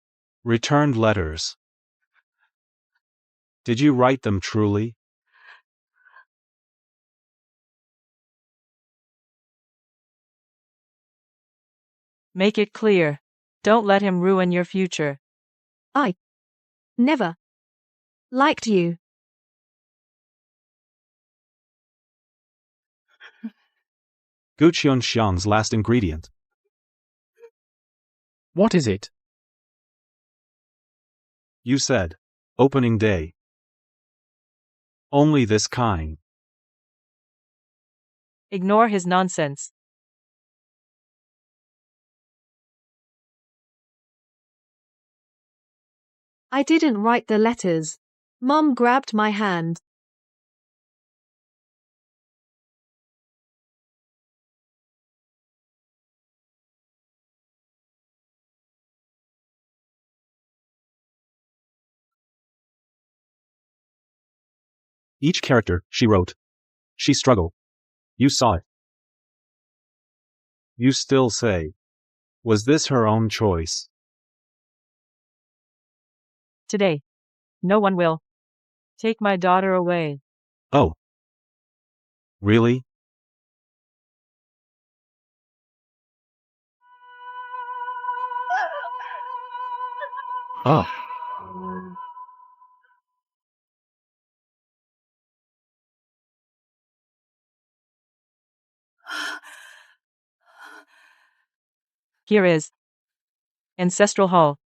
Returned letters. Did you write them truly? Make it clear. Don't let him ruin your future. I never liked you. Guqian Xiang's last ingredient. What is it? You said. Opening day. Only this kind. Ignore his nonsense. I didn't write the letters. Mom grabbed my hand. Each character, she wrote. She struggled. You saw it. You still say. Was this her own choice? Today. No one will take my daughter away. Oh. Really? Oh. Here is Ancestral Hall.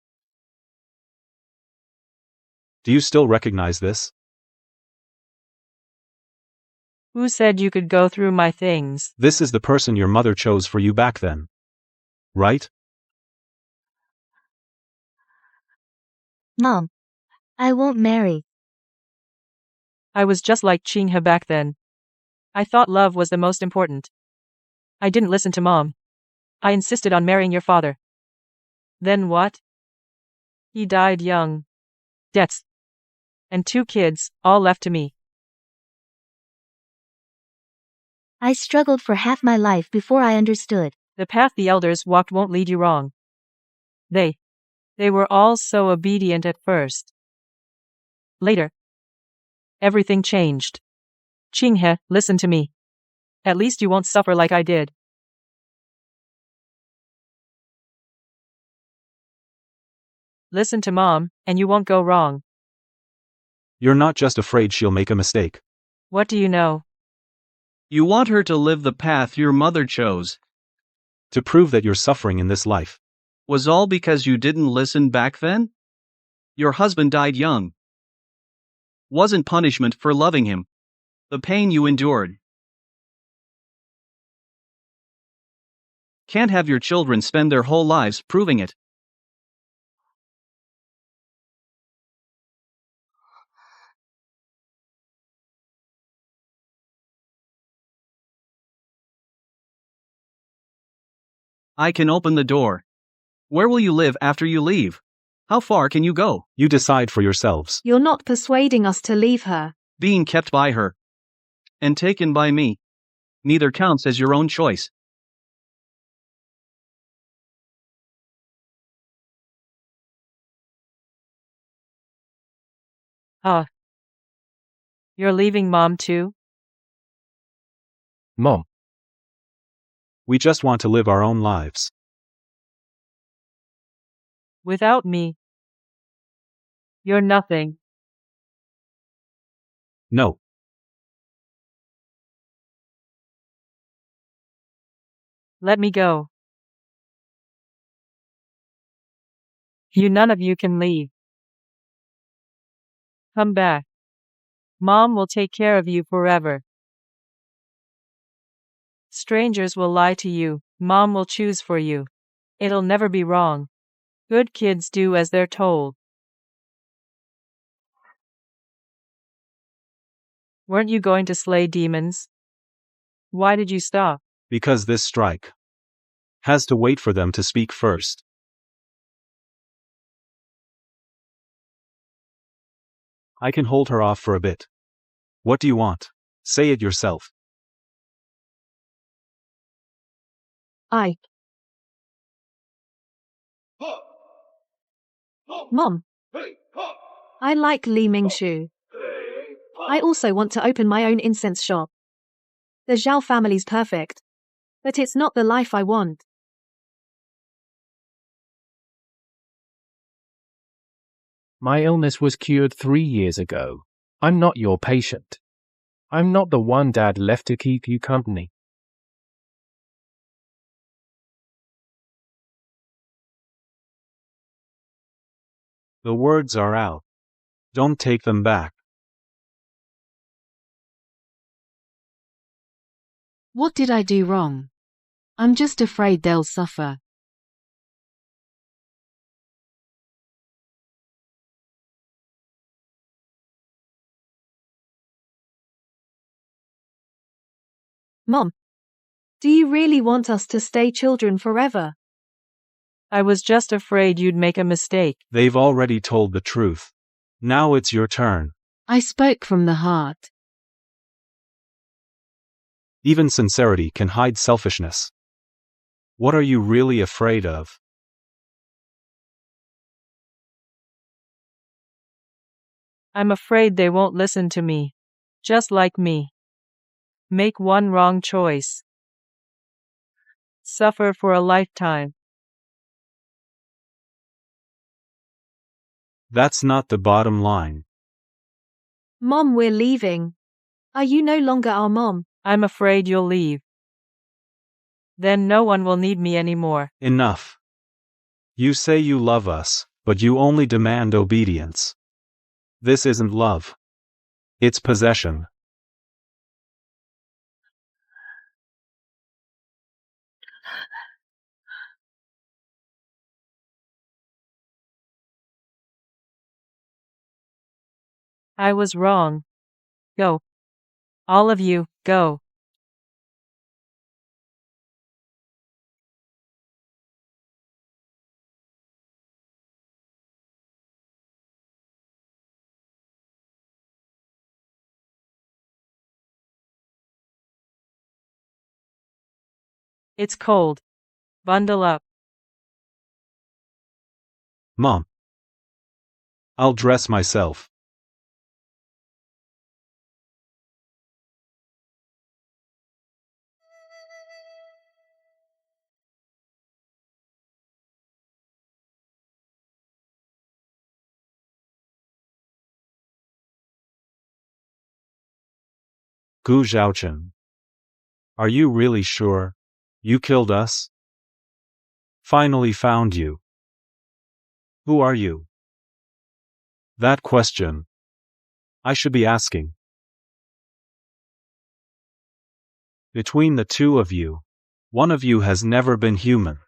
Do you still recognize this? Who said you could go through my things? This is the person your mother chose for you back then. Right? Mom, I won't marry. I was just like Chinghe back then. I thought love was the most important. I didn't listen to Mom. I insisted on marrying your father. Then what? He died young. Debts. And 2 kids, all left to me. I struggled for half my life before I understood. The path the elders walked won't lead you wrong. They were all so obedient at first. Later, everything changed. Chinghe, listen to me. At least you won't suffer like I did. Listen to Mom, and you won't go wrong. You're not just afraid she'll make a mistake. What do you know? You want her to live the path your mother chose. To prove that you're suffering in this life. Was all because you didn't listen back then? Your husband died young. Wasn't punishment for loving him. The pain you endured. Can't have your children spend their whole lives proving it. I can open the door. Where will you live after you leave? How far can you go? You decide for yourselves. You're not persuading us to leave her. Being kept by her. And taken by me. Neither counts as your own choice. You're leaving Mom too? Mom. We just want to live our own lives. Without me. You're nothing. No. Let me go. None of you can leave. Come back. Mom will take care of you forever. Strangers will lie to you. Mom will choose for you. It'll never be wrong. Good kids do as they're told. Weren't you going to slay demons? Why did you stop? Because this strike has to wait for them to speak first. I can hold her off for a bit. What do you want? Say it yourself. Mom. I like Li Mingshu. I also want to open my own incense shop. The Zhao family's perfect. But it's not the life I want. My illness was cured 3 years ago. I'm not your patient. I'm not the one Dad left to keep you company. The words are out. Don't take them back. What did I do wrong? I'm just afraid they'll suffer. Mom, do you really want us to stay children forever? I was just afraid you'd make a mistake. They've already told the truth. Now it's your turn. I spoke from the heart. Even sincerity can hide selfishness. What are you really afraid of? I'm afraid they won't listen to me. Just like me. Make one wrong choice. Suffer for a lifetime. That's not the bottom line. Mom, we're leaving. Are you no longer our mom? I'm afraid you'll leave. Then no one will need me anymore. Enough. You say you love us, but you only demand obedience. This isn't love. It's possession. I was wrong. Go. All of you, go. It's cold. Bundle up. Mom. I'll dress myself. Gu Zhaochen. Are you really sure? You killed us? Finally found you. Who are you? That question. I should be asking. Between the two of you, one of you has never been human.